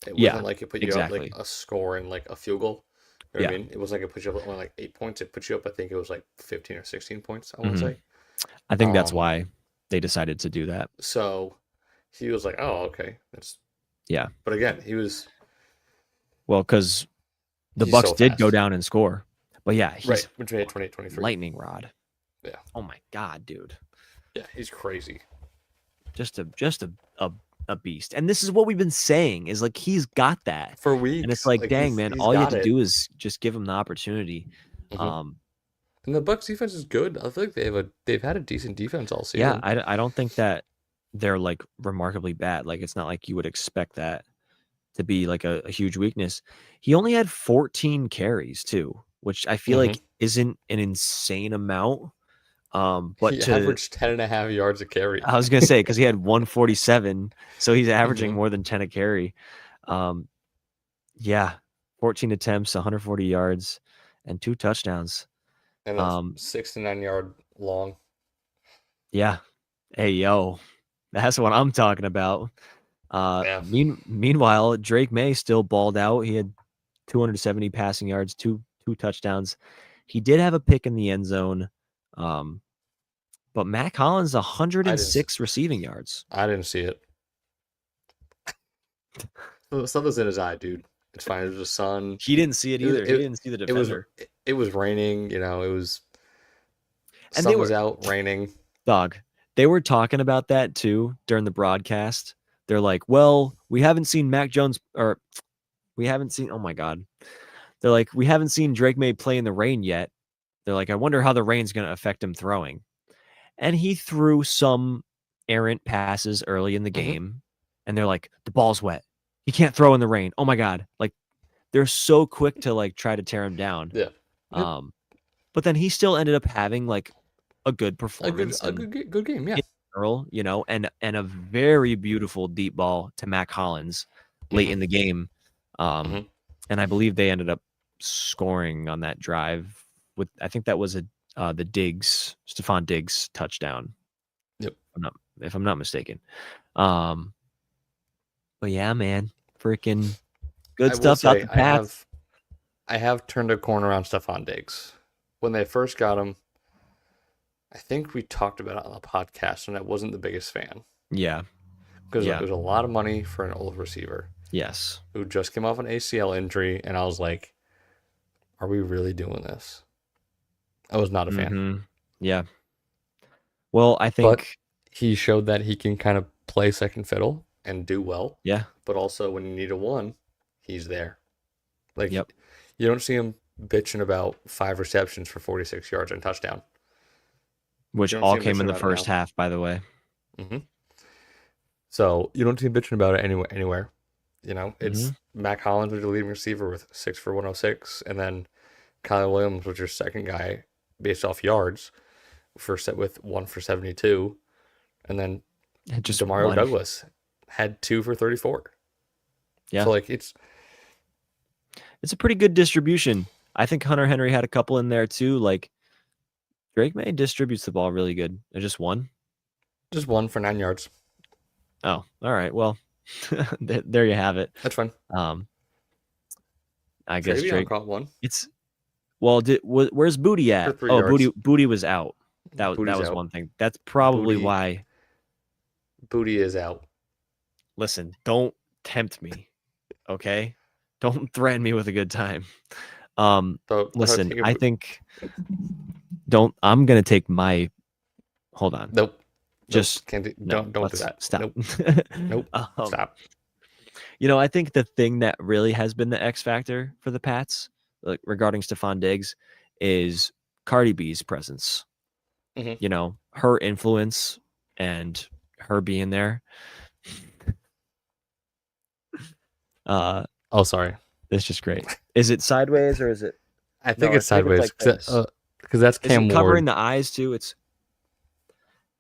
It Yeah, wasn't like it put you up like exactly. a score and like a field goal. You know what Yeah. I mean? It wasn't like it put you up only like 8 points. It put you up, I think it was like 15 or 16 points, I want to Hmm. say. I think that's Um, why they decided to do that. so he was like, oh, okay. Yeah. But again, Well, because the he's Bucks so did go fast. down and score, but yeah, Right. he's Between 28, 23. lightning rod. Yeah. Oh my god, dude. Yeah. He's crazy. Just a beast. And this is what we've been saying is like he's got that. For And it's weeks. like, Like dang, man, he's all you have got to it. do is just give him the opportunity. Hmm. Um, And the Bucks defense is good. I feel like they've had a decent defense all yeah, season. I don't think that they're like remarkably bad. Like it's not like you would expect that to be like a huge weakness. He only had 14 carries too, which I feel Hmm. like isn't an insane amount. But He to averaged 10.5 yards a carry. I was gonna say because he had 147, so he's averaging Hmm. more than 10 a carry. Um, yeah, 14 attempts, 140 yards, and 2 touchdowns. And a Um, 69-yard long. yeah. Hey yo, that's what I'm talking about. Yeah. Meanwhile, Drake May still balled out. He had 270 passing yards, two touchdowns. He did have a pick in the end zone. Um, but Matt Collins I didn't see, 106 receiving yards. I didn't see it. Something's in his eye, dude. It's fine. It was the sun. He didn't see it It was either. He it, didn't see the it was defender. it was raining, it was And they sun was were out, raining. dog. They were talking about that too during the broadcast. they're like, well, we haven't seen Mac Jones, or we haven't seen, oh my God. They're like, we haven't seen Drake May play in the rain yet. They're like, I wonder how the rain's going to affect him throwing. And he threw some errant passes early in the Mm-hmm. game. And they're like, the ball's wet. He can't throw in the rain. Oh my God. Like, they're so quick to like try to tear him down. Yeah. Yep. But then he still ended up having like a good A good performance a and good game. Yeah. in general, and a very beautiful deep ball to Mac Hollins late Mm-hmm. in the game. Mm-hmm. And I believe they ended up scoring on that drive with, I think that was the Stephon Diggs touchdown. Yep. If I'm not mistaken. Um, but yeah, man, freaking good I will stuff out say the Pats. I have turned a corner on Stephon Diggs. When they first got him, I think we talked about it on the podcast, and I wasn't the biggest fan Yeah, because it yeah, was a lot of money for an old receiver yes. who just came off an ACL injury, and I was like, "Are we really doing this?" I was not a fan, Yeah. Well, I but think, he showed that he can kind of play second fiddle and do well. yeah, But also, when you need a one, he's there. Like, yep. you don't see him bitching about 5 receptions for 46 yards and touchdown. Which You don't see all him came bitching in the about it first now. half, by the way. hmm So you don't see him bitching about it anywhere. Hmm. It's Mac Hollins was your leading receiver with 6 for 106, and then Kyle Williams was your second guy based off yards for set with 1 for 72, and then Just Demario one. Douglas had 2 for 34. Yeah. So like It's a pretty good distribution. I think Hunter Henry had a couple in there too. Like Drake May distributes the ball really good. Just one. just 1 for 9 yards. Oh, all right. Well, there you have it. That's fine. Um, I guess Travion Drake. caught one It's well. Where's Booty for at? three Oh, Booty. yards. Booty was out. That Booty's was out. one thing. That's probably Booty why. Booty is out. Listen, don't tempt me. Okay, don't threaten me with a good time. So I'm Listen, taking. I think don't. I'm gonna take my. Hold on. Nope. Nope. Just Can't do, no. don't do Let's that. stop. Nope. Nope. Stop. I think the thing that really has been the X factor for the Pats, like regarding Stephon Diggs, is Cardi B's presence. hmm Her influence and her being there. Oh, sorry. It's just great. Is it sideways or is it? I No, think I it's think it's sideways like this. because that's Is it Cam covering Ward. the eyes too? It's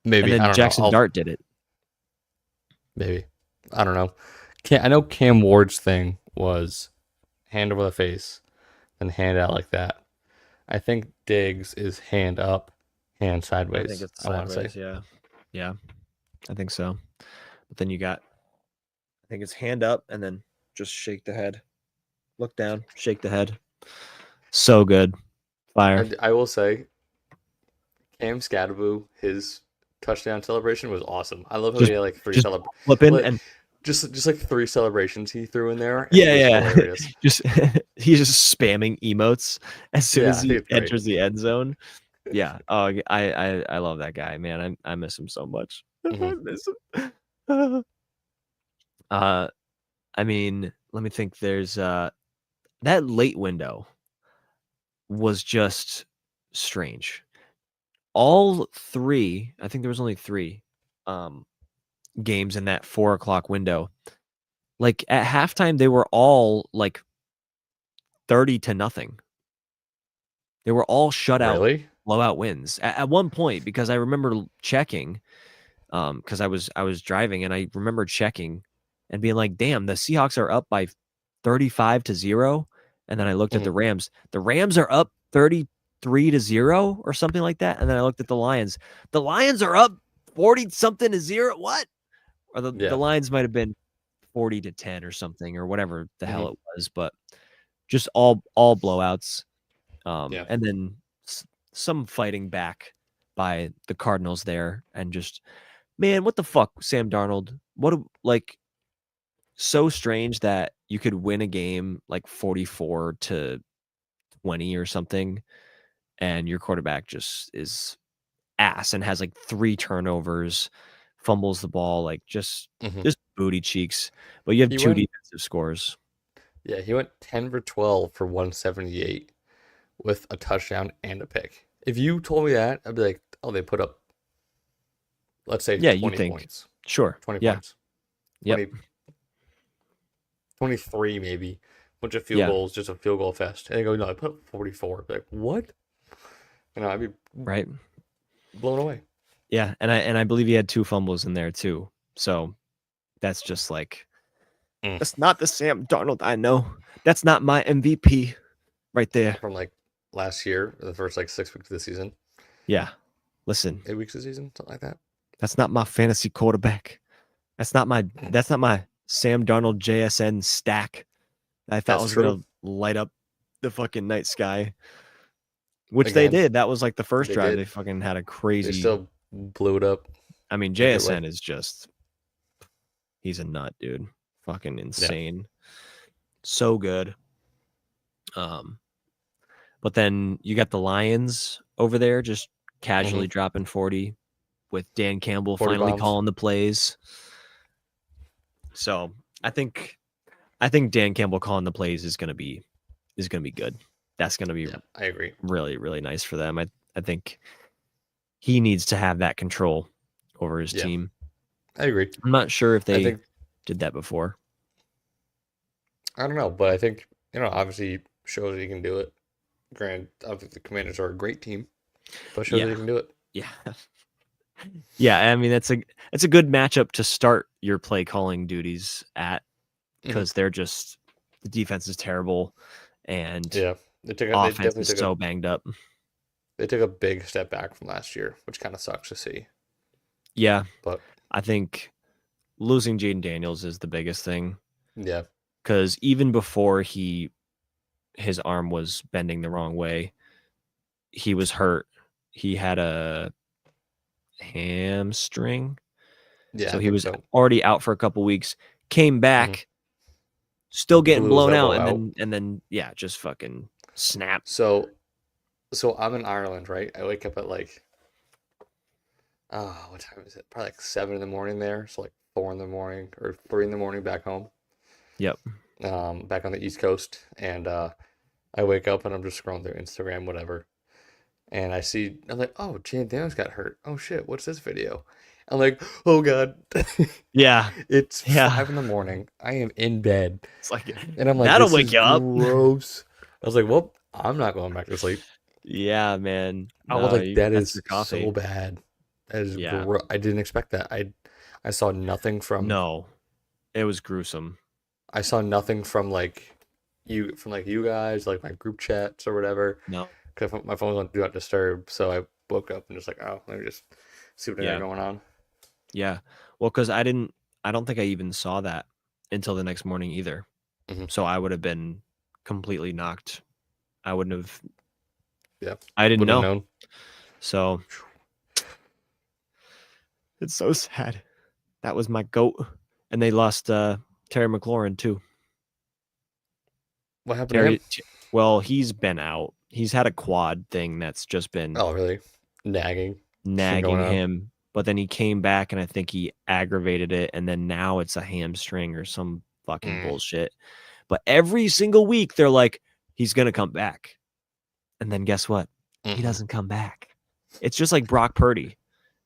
and Maybe I then don't know. Jackson Dart did it. Maybe I don't know. I know Cam Ward's thing was hand over the face, then hand out like that. I think Diggs is hand up, hand I think sideways. it's I want to say. sideways. Yeah, yeah, I think so. But then you got, I think it's hand up and then just shake the head, look down, shake the head. So good, fire. I will say, Cam Scadaboo, his touchdown celebration was awesome. I love how he Just had like three just flipping like and just like 3 celebrations he threw in there, and it yeah, was yeah. hilarious. Just he's just spamming emotes as soon Yeah, as I think he it's great. enters the end zone. Yeah. Oh, I love that guy, man. I miss him so much. I hmm miss him. uh, I mean, let me think. There's that late window was just strange. All three, I think there was only three um games in that 4 o'clock window. Like at halftime, they were all like 30-0. They were all shutout Really? blowout wins at one point because I remember checking because I was driving and I remember checking and being like, damn, the Seahawks are up by 35-0. And then I looked at hmm the Rams. The Rams are up 33-0 or something like that. And then I looked at the Lions. The Lions are up 40 something to 0. What? Or the Yeah. Lions might have been 40-10 or something or whatever the hell hmm it was, but just all blowouts. Yeah. And then some fighting back by the Cardinals there, and just man, what the fuck, Sam Darnold? Like so strange that you could win a game like 44-20 or something, and your quarterback just is ass and has like 3 turnovers, fumbles the ball, like just Hmm. booty cheeks. But you have He two went, defensive scores. yeah, he went 10 for 12 for 178 with a touchdown and a pick. If you told me that, I'd be like, oh, they put up, let's say Yeah, you 20 think. points, Sure. 20 Yeah. points, Yep. 20, 23 maybe. Bunch of field Yeah. goals, just a field goal fest. And they go, no, I put up 44. I'd be like, what? I'd be Right. blown away. Yeah, and I believe he had two fumbles in there too. So that's just like Mm. that's not the Sam Darnold I know. That's not my MVP right there. From like last year, the first like 6 weeks of the season, Yeah. Listen, 8 weeks of the season, something like that. that's not my fantasy quarterback. That's not my Sam Darnold JSN stack. I thought That's was true. gonna light up the fucking night sky. Which they Again, did. That was like the first they drive. They did. fucking had a They crazy. still blew it up I mean, in a good way. JSN is just he's a nut, dude. Fucking Yeah. insane. So good. Um, but then you got the Lions over there just Hmm. casually dropping 40 with Dan Campbell 40 finally bombs. calling the plays. So I think Dan Campbell calling the plays is gonna be good. That's gonna be Yeah, I agree. really, really nice for them. I think he needs to have that control over his Yeah, team. I agree. I'm not sure if I they think, did that before. I don't know, but I think, obviously he shows that he can do it. Granted, obviously the Commanders are a great team, but shows that Yeah. he can do it. Yeah. Yeah, I mean it's a good matchup to start your play calling duties at Hmm. because they're just the defense is terrible and Yeah, they offense definitely is so banged up. they took a big step back from last year, which kind of sucks to see. Yeah, But I think losing Jaden Daniels is the biggest thing yeah, because even before his arm was bending the wrong way, he was hurt. He had a hamstring, yeah, so I he think was so. already out for a couple weeks. Came Hmm. back, still getting Blew his blown out, elbow out. and then yeah, just fucking snap. So I'm in Ireland, right? I wake up at like, what time is it? Probably like 7 in the morning there. So like 4 in the morning or 3 in the morning back home, Yep. back on the East Coast. And I wake up and I'm just scrolling through Instagram, whatever. And I'm like, oh, Jane Daniels got hurt. Oh shit, what's this video? I'm like, oh God. Yeah. It's Yeah. 5 in the morning. I am in bed. It's like And I'm like, that'll this wake is you up. gross. I was like, well, I'm not going back to sleep. Yeah, man. I was No, like, that that's your is coffee. so bad. That is Yeah. I didn't expect that. I saw nothing from No, it was gruesome. I saw nothing from like you guys, like my group chats or whatever. No. Because my phone was on Do Not Disturb, so I woke up and just like, oh, let me just see what I got Yeah. going on. Yeah. Well, because I don't think I even saw that until the next morning either. Hmm. So I would have been completely knocked. I wouldn't have. Yeah, I didn't wouldn't have know. known. So it's so sad. That was my goat, and they lost Terry McLaurin too. What happened to him? Well, he's been out. He's had a quad thing that's just been Oh, really? Nagging. Just been going nagging on. him. But then he came back and I think he aggravated it. And then now it's a hamstring or some fucking Mm, bullshit. But every single week they're like, he's going to come back. And then guess what? He mm-mm. doesn't come back. It's just like Brock Purdy.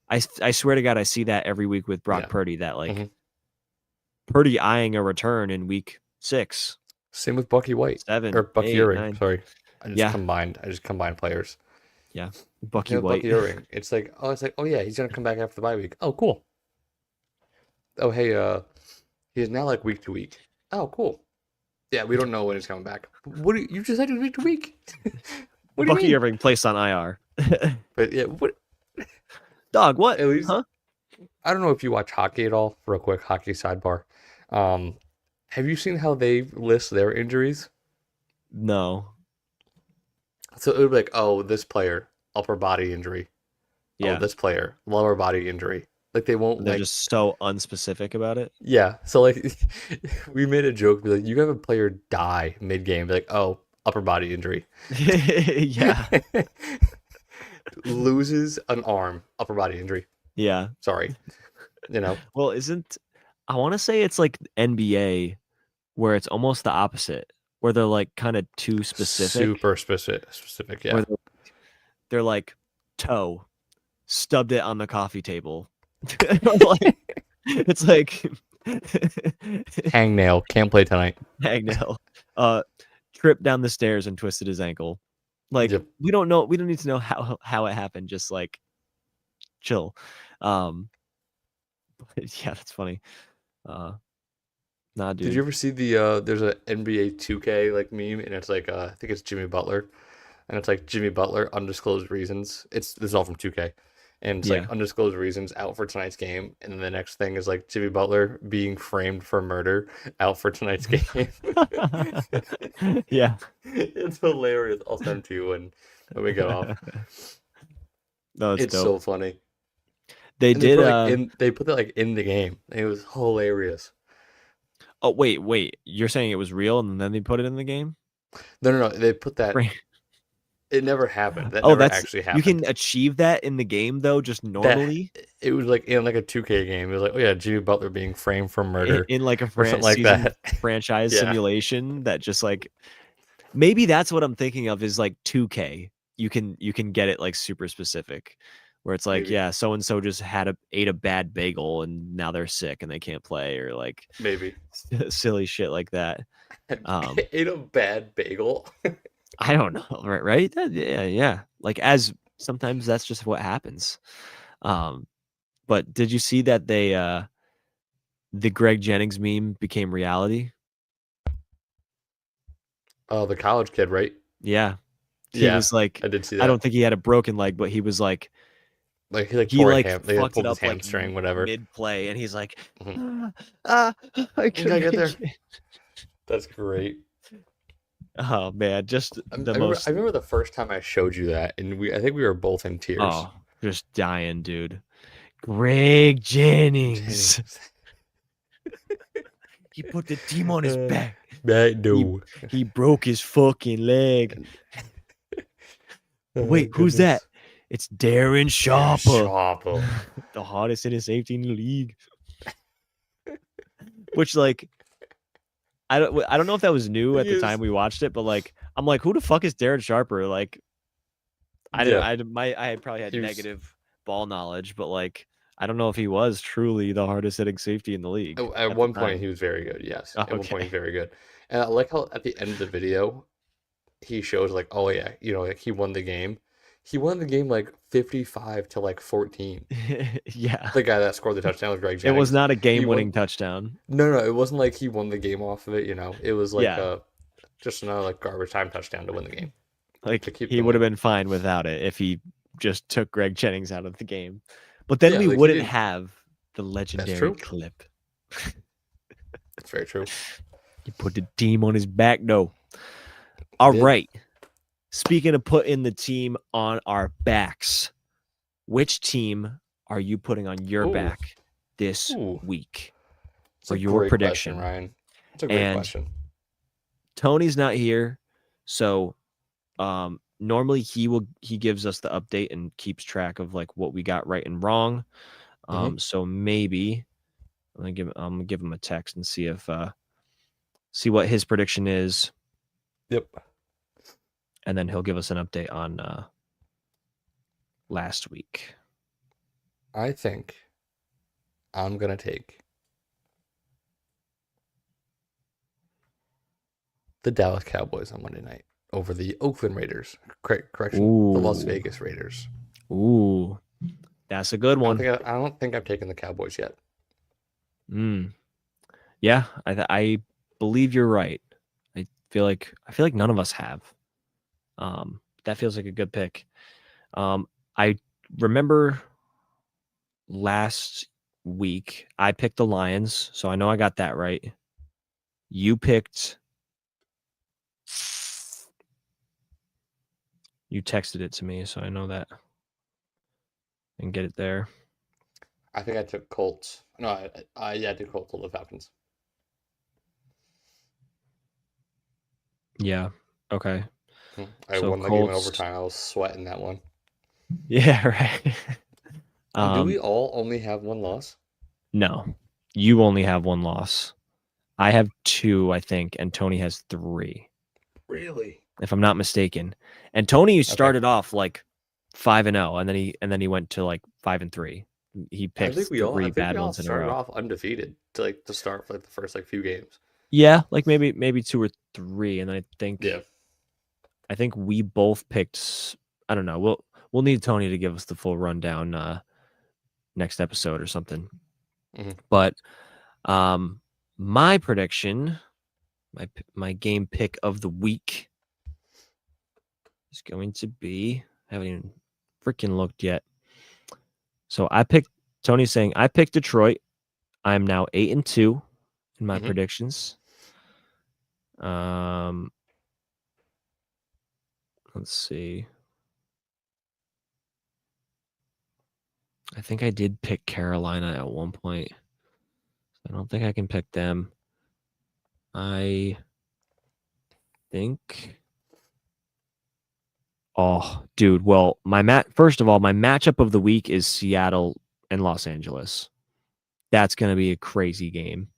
I swear to God, I see that every week with Brock Yeah. Purdy that like Hmm. Purdy eyeing a return in week 6, Same with Bucky White or 7, Bucky 8, Irving. 9. Sorry, Yeah. I just combined players. Yeah. Bucky Same with White. Bucky Irving. It's like, oh yeah, he's gonna come back after the bye week. Oh, cool. Oh hey, he's now like week to week. Oh, cool. Yeah, we don't know when he's coming back. What do you just said he was week to week? What do you Bucky mean? Irving placed on IR. But yeah, what? Dog, what? At least Huh? I don't know if you watch hockey at all. Real quick, hockey sidebar. Um, have you seen how they list their injuries? No. So it would be like, oh, this player, upper body injury. Oh, Yeah. this player, lower body injury. Like they won't They're like, just so unspecific about it. yeah. So like, we made a joke, be like, you have a player die mid game, be like, oh, upper body injury. Yeah. Loses an arm, upper body injury. Yeah. Sorry. You know, Well, isn't I want to say it's like NBA where it's almost the opposite, where they're like kind of too specific, super specific. where Yeah, they're like toe stubbed it on the coffee table. Like it's like hangnail can't play tonight. hangnail uh tripped down the stairs and twisted his ankle. Like Yep. we don't know, we don't need to know how it happened, just like chill. Um yeah, that's funny. Uh nah, Did you dude. ever see the there's a NBA 2K like meme and it's like I think it's Jimmy Butler and it's like Jimmy Butler undisclosed reasons. It's this is all from 2K. And it's like Yeah. undisclosed reasons out for tonight's game. And then the next thing is like Jimmy Butler being framed for murder out for tonight's game. Yeah. It's hilarious. I'll send it to you when we get off. No, it's It's dope. so funny. They And they did put they put that like in the game. It was hilarious. oh wait. You're saying it was real and then they put it in the game? No. They put that Right. it never happened. That Oh, never that's actually you happened. can achieve that in the game though, just That normally it was like in like a 2K game. It was like, oh yeah, Jimmy Butler being framed for murder in like a or something like season that. franchise Yeah, simulation that just like maybe that's what I'm thinking of is like 2K. You can get it like super specific where it's like, maybe, yeah, so and so just ate a bad bagel and now they're sick and they can't play or like maybe. silly shit like that. Um Ate a bad bagel. I don't know, right? Yeah. Like as sometimes that's just what happens. Um but did you see that the Greg Jennings meme became reality? Oh, the college kid, right? Yeah. He Yeah, was like, I did see I don't that. think he had a broken leg, but he was like, Like he like he tore a like ham. They like fucked it pulled his up like hamstring, whatever. mid play, and he's like, Mhm. ah, ah, I I gotta couldn't get make there. it. That's great. Oh man, just the I most. remember the first time I showed you that, and I think we were both in tears. Oh, just dying, dude. Greg Jennings. Jennings. He put the team on his back. That He no. he broke his fucking leg. Oh Wait, who's that? goodness. It's Darren There's Sharper, Sharple. the hardest hitting safety in the league. Which like I don't know if that was new at He the is. time we watched it, but like I'm like, who the fuck is Darren Sharper? Like Yeah. I had probably had He was negative ball knowledge, but like I don't know if he was truly the hardest hitting safety in the league at at the one point time. he was very good. Yes. Oh, At one point okay. he's very good. And I like how at the end of the video he shows like, oh yeah, like he won the game. He won the game like 55 to like 14. Yeah. The guy that scored the touchdown was Greg It was Jennings. not a He game won. winning touchdown. No, it wasn't like he won the game off of it. It was like Yeah. just another like garbage time touchdown to win the game to Like keep he them would have winning. been fine without it if he just took Greg Jennings out of the game. But then Yeah, we like he wouldn't didn't. have the That's legendary true. clip. That's very true. He put the team on his back, though. He All did. right. Speaking of putting the team on our backs, which team are you putting on your Ooh, back this ooh. week It's for a your great question, prediction? Ryan. It's a great And question. Tony's not here, so normally he gives us the update and keeps track of like what we got right and wrong. Hmm. So maybe I'm gonna give him a text and see what his prediction is, Yep. and then he'll give us an update on last week. I think I'm gonna take the Dallas Cowboys on Monday night over the Oakland Raiders. Correction, the Las Ooh, Vegas Raiders. ooh, that's a good one. I don't think I've taken the Cowboys yet. Mm. Yeah, I believe you're right. I feel like none of us have. That feels like a good pick. I remember last week I picked the Lions, so I know I got that right. You picked. You texted it to me, so I know that and get it there. I think I took Colts. No, yeah, I took Colts over the Falcons. Yeah. Okay. I So won the game in Colts. overtime. I was sweating that one. Yeah. Right. Do um. we all only have one loss? No, you only have one loss. I have two, I think, and Tony has three, Really? if I'm not mistaken. And Tony Okay. started off like 5-0, and then he went to like 5-3. He picked I three think bad we all ones in a started row. off undefeated to start for like the first like few games. Yeah, like maybe two or three, and then I Yeah. think I think we both picked. I don't know. We'll need Tony to give us the full rundown next episode or something. Hmm. But my prediction, my game pick of the week is going to be. I haven't even freaking looked yet. So I picked. Tony's saying I picked Detroit. I'm now 8-2 in my Hmm. predictions. Um, let's see. I think I did pick Carolina at one point. I don't think I can pick them. I think. Oh, dude. Well, first of all, my matchup of the week is Seattle and Los Angeles. That's going to be a crazy game.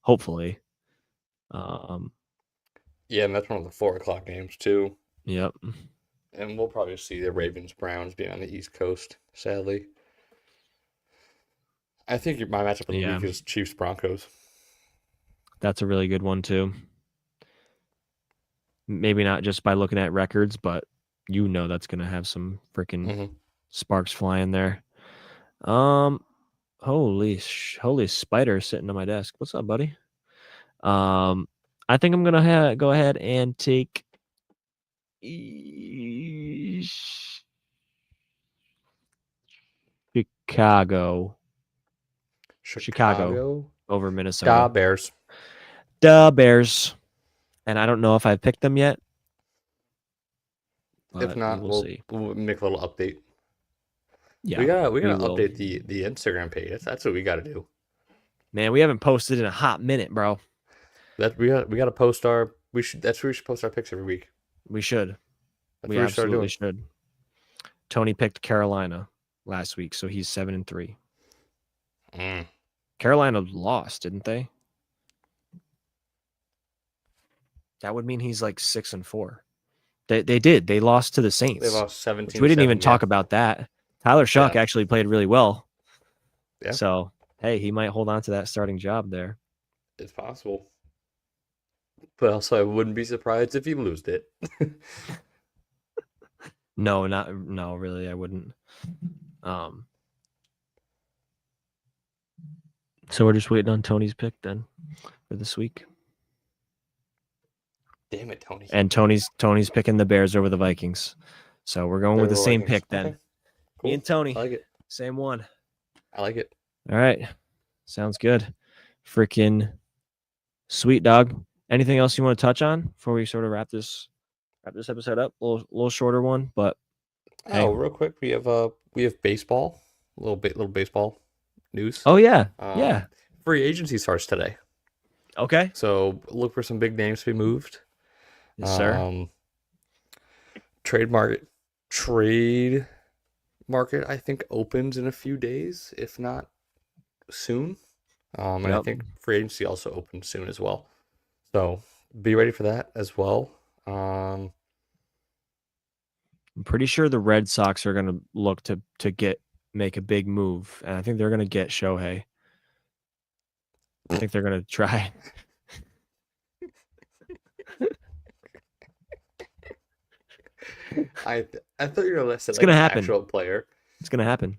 Hopefully. Um, Yeah, and that's one of the 4 o'clock games too. yep. And we'll probably see the Ravens Browns being on the East Coast, sadly. I think my matchup of the Yeah. week is Chiefs Broncos. That's a really good one too. Maybe not just by looking at records, but that's going to have some freaking Hmm. sparks flying there. Um, holy spider sitting on my desk. What's up, buddy? I think I'm gonna go ahead and take Chicago, Chicago Chicago. over Da Minnesota. Bears. The Bears, and I don't know if I've picked them yet, If but we not, will see. we'll make a little update. Yeah, We we gotta will. update the Instagram page. That's what we gotta do. Man, we haven't posted in a hot minute, bro. That we gotta post our we should that's where we should post our picks every week. We should. That's We what we should start absolutely doing. should. Tony picked Carolina last week, so he's 7-3. Mm. Carolina lost, didn't they? That would mean he's like 6-4. They did. They lost to the They Saints, lost which 17 we to didn't even 7, yeah. talk about that. Tyler Shuck Yeah. actually played really well. Yeah. So, hey, he might hold on to that starting job there. It's possible. But also I wouldn't be surprised if he losed it. No, really, I wouldn't. So we're just waiting on Tony's pick then for this week. Damn it, Tony. And Tony's picking the Bears over the Vikings. So we're going with the same pick then. Okay. Cool. Me and Tony. I like it. Same one. I like it. All right. Sounds good. Freaking sweet, dog. Anything else you want to touch on before we sort of wrap this episode up? A little shorter one, but hey. Oh, real quick, we have baseball. Little baseball news. Oh yeah. Yeah. Free agency starts today. Okay. So look for some big names to be moved. Yes, sir. Trade market, I think opens in a few days, if not soon. And I Yep. think free agency also opens soon as well. So be ready for that as well. I'm pretty sure the Red Sox are going to look to make a big move, and I think they're going to get Shohei. I think they're going to try. I thought you were listed It's like gonna an happen. actual player. It's going to happen.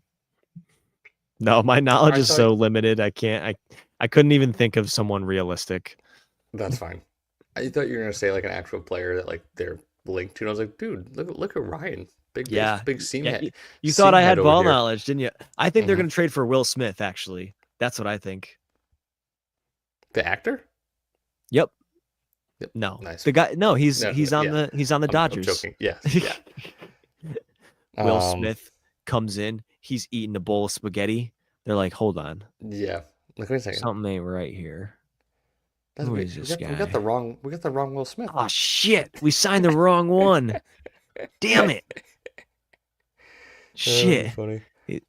No, my knowledge is so limited. I can't. I couldn't even think of someone realistic. That's fine. I thought you were gonna say like an actual player that like they're linked to, and I was like, dude, look at Ryan, big seam Yeah. head. You thought I had over ball here. knowledge, didn't you? I think they're Mhm. going to trade for Will Smith. Actually, that's what I think. The actor? Yep. Yep. No, Nice. the guy. No, he's No, on yeah. the I'm Dodgers. joking. Yes. Yeah. Will Smith comes in. He's eating a bowl of spaghetti. They're like, hold on, Yeah. Like, wait a second. something ain't right here. Who is this guy? We got the wrong Will Smith. Oh shit, we signed the wrong one. Damn it. Shit. Funny.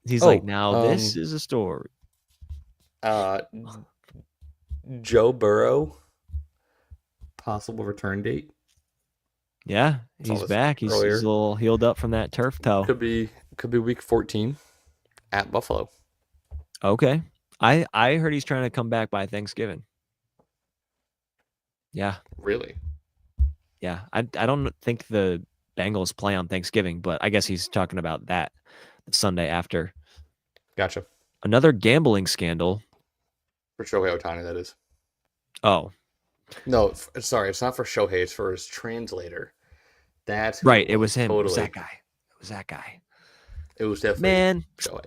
He's like, now this is a story. Uh, Joe Burrow, possible return date. Yeah, Saw he's this back. He's a earlier. little healed up from that turf toe. Could be week 14 at Buffalo. Okay. I heard he's trying to come back by Thanksgiving. Yeah. Really? Yeah. I don't think the Bengals play on Thanksgiving, but I guess he's talking about that the Sunday after. Gotcha. Another gambling scandal. For Shohei Ohtani, that is. Oh, No, sorry, it's not for Shohei. It's for his translator. That's who right. it It was. was him. It was Totally. that guy. It was that guy. It was definitely Man, Shohei.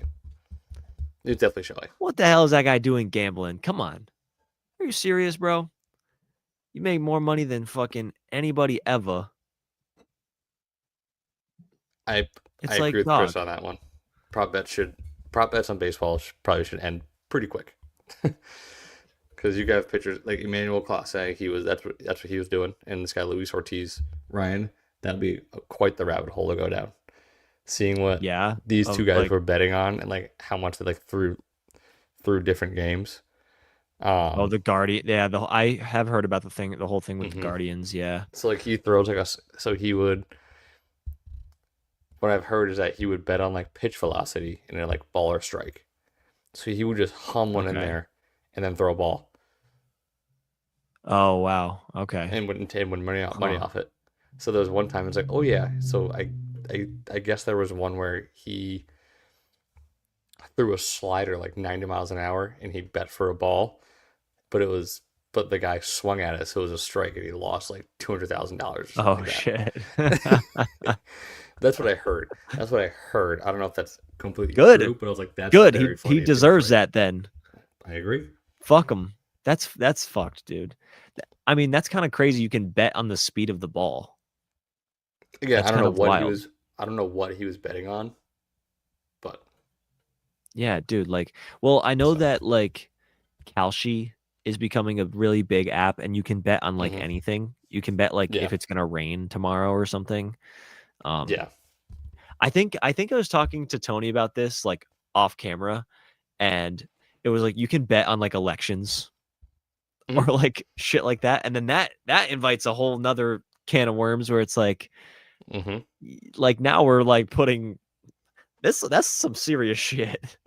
It was definitely Shohei. what the hell is that guy doing gambling? Come on. Are you serious, bro? You make more money than fucking anybody ever. I It's agree like, with Chris dog. on that one. Prop bets on baseball probably should end pretty quick. Because you got pictures like Emmanuel Clase, that's what he was doing, and this guy Luis Ortiz, Ryan, that'd be quite the rabbit hole to go down. Seeing what Yeah. these two Of guys like, were betting on and like how much they like through different games. oh, Um, the Guardian. Yeah, I have heard about the whole thing with the mhm. Guardians. Yeah. So like he throws like so he would. What I've heard is that he would bet on like pitch velocity and then like ball or strike. So he would just hum one in Okay. there and then throw a ball Oh wow. Okay. and win money Huh. off it. So there was one time it's like, oh yeah. So I guess there was one where he threw a slider like 90 miles an hour and he bet for a ball, but the guy swung at it, so it was a strike and he lost like $200,000 or something Oh like shit. that. That's what I heard. That's what I heard. I don't know if that's completely Good. true, but I was like, that's Good. very He funny if it was deserves right. that then. I agree. Fuck him. That's fucked, dude. I mean, that's kind of crazy. You can bet on the speed of the ball. Again, That's kind of wild. I don't know what he was betting on, but Yeah, dude. Like, well, I know so that like Kalshi is becoming a really big app, and you can bet on like hmm anything. You can bet like yeah, if it's gonna rain tomorrow or something. Um, yeah, I think I was talking to Tony about this like off camera, and it was like you can bet on like elections or hmm like shit like that, and then that invites a whole nother can of worms where it's hmm like now we're like putting this that's some serious shit.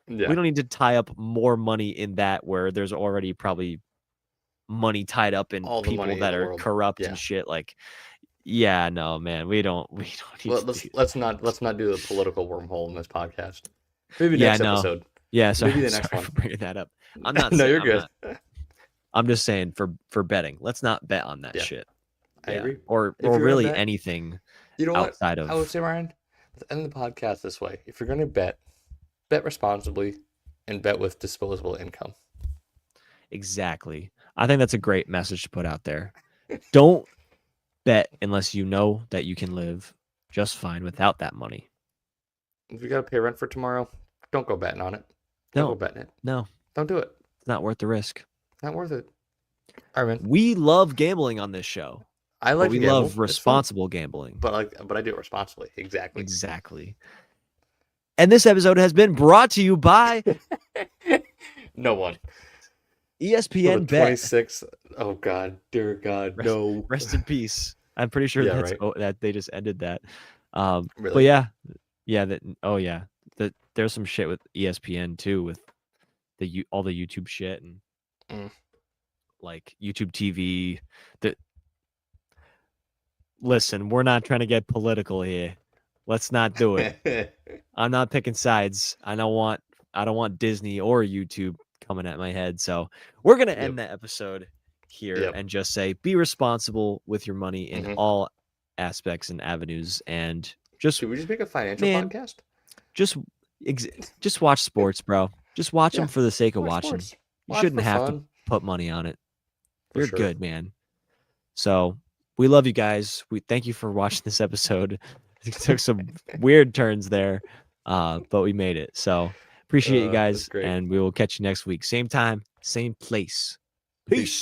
We yeah. don't need to tie up more money in that where there's already probably money tied up in All the people money in that the are world. corrupt and Yeah. shit. Like, yeah, no, man, we don't need to do Let's not do the political wormhole in this podcast. Maybe Yeah, next no. episode. Yeah, Maybe sorry, the next sorry one. for bringing that up. I'm not No, saying you're good. I'm just saying for betting. Let's not bet on that Yeah, shit. I Yeah. agree. Or If you're gonna really bet, anything you know what? outside I would of say, Ryan, let's end the podcast this way. If you're gonna bet responsibly and bet with disposable income. exactly. I think that's a great message to put out there. Don't bet unless you know that you can live just fine without that money. If you gotta pay rent for tomorrow, don't go betting on it. Don't go No, betting it. no, Don't do it. it's not worth the risk. Not worth it. All right, man. We love gambling on this show, I but like to we gamble. love It's fun, responsible gambling. but I do it responsibly. Exactly. Exactly. And this episode has been brought to you by No one. So the ESPN Bet. 26th. Oh God, dear God, no. Rest in peace. I'm pretty sure Yeah, right. that they just ended that. But Really. yeah, there's some shit with ESPN too with all the YouTube shit and Mm. like YouTube TV. That listen, we're not trying to get political here. Let's not do it. I'm not picking sides. I don't want Disney or YouTube coming at my head. So we're gonna Yep. end the episode here Yep. and just say be responsible with your money in hmm all aspects and avenues, and just Did we just make a financial man, podcast? just ex- just watch sports, bro. Just watch them Yeah. for the sake of Watch watching. sports. You Watch shouldn't for have to fun. put money on it. For You're sure. good, man. So we love you guys. We thank you for watching this episode. It took some weird turns there, but we made it. So appreciate you That's guys, great. and we will catch you next week. Same time, same place. Peace. Peace.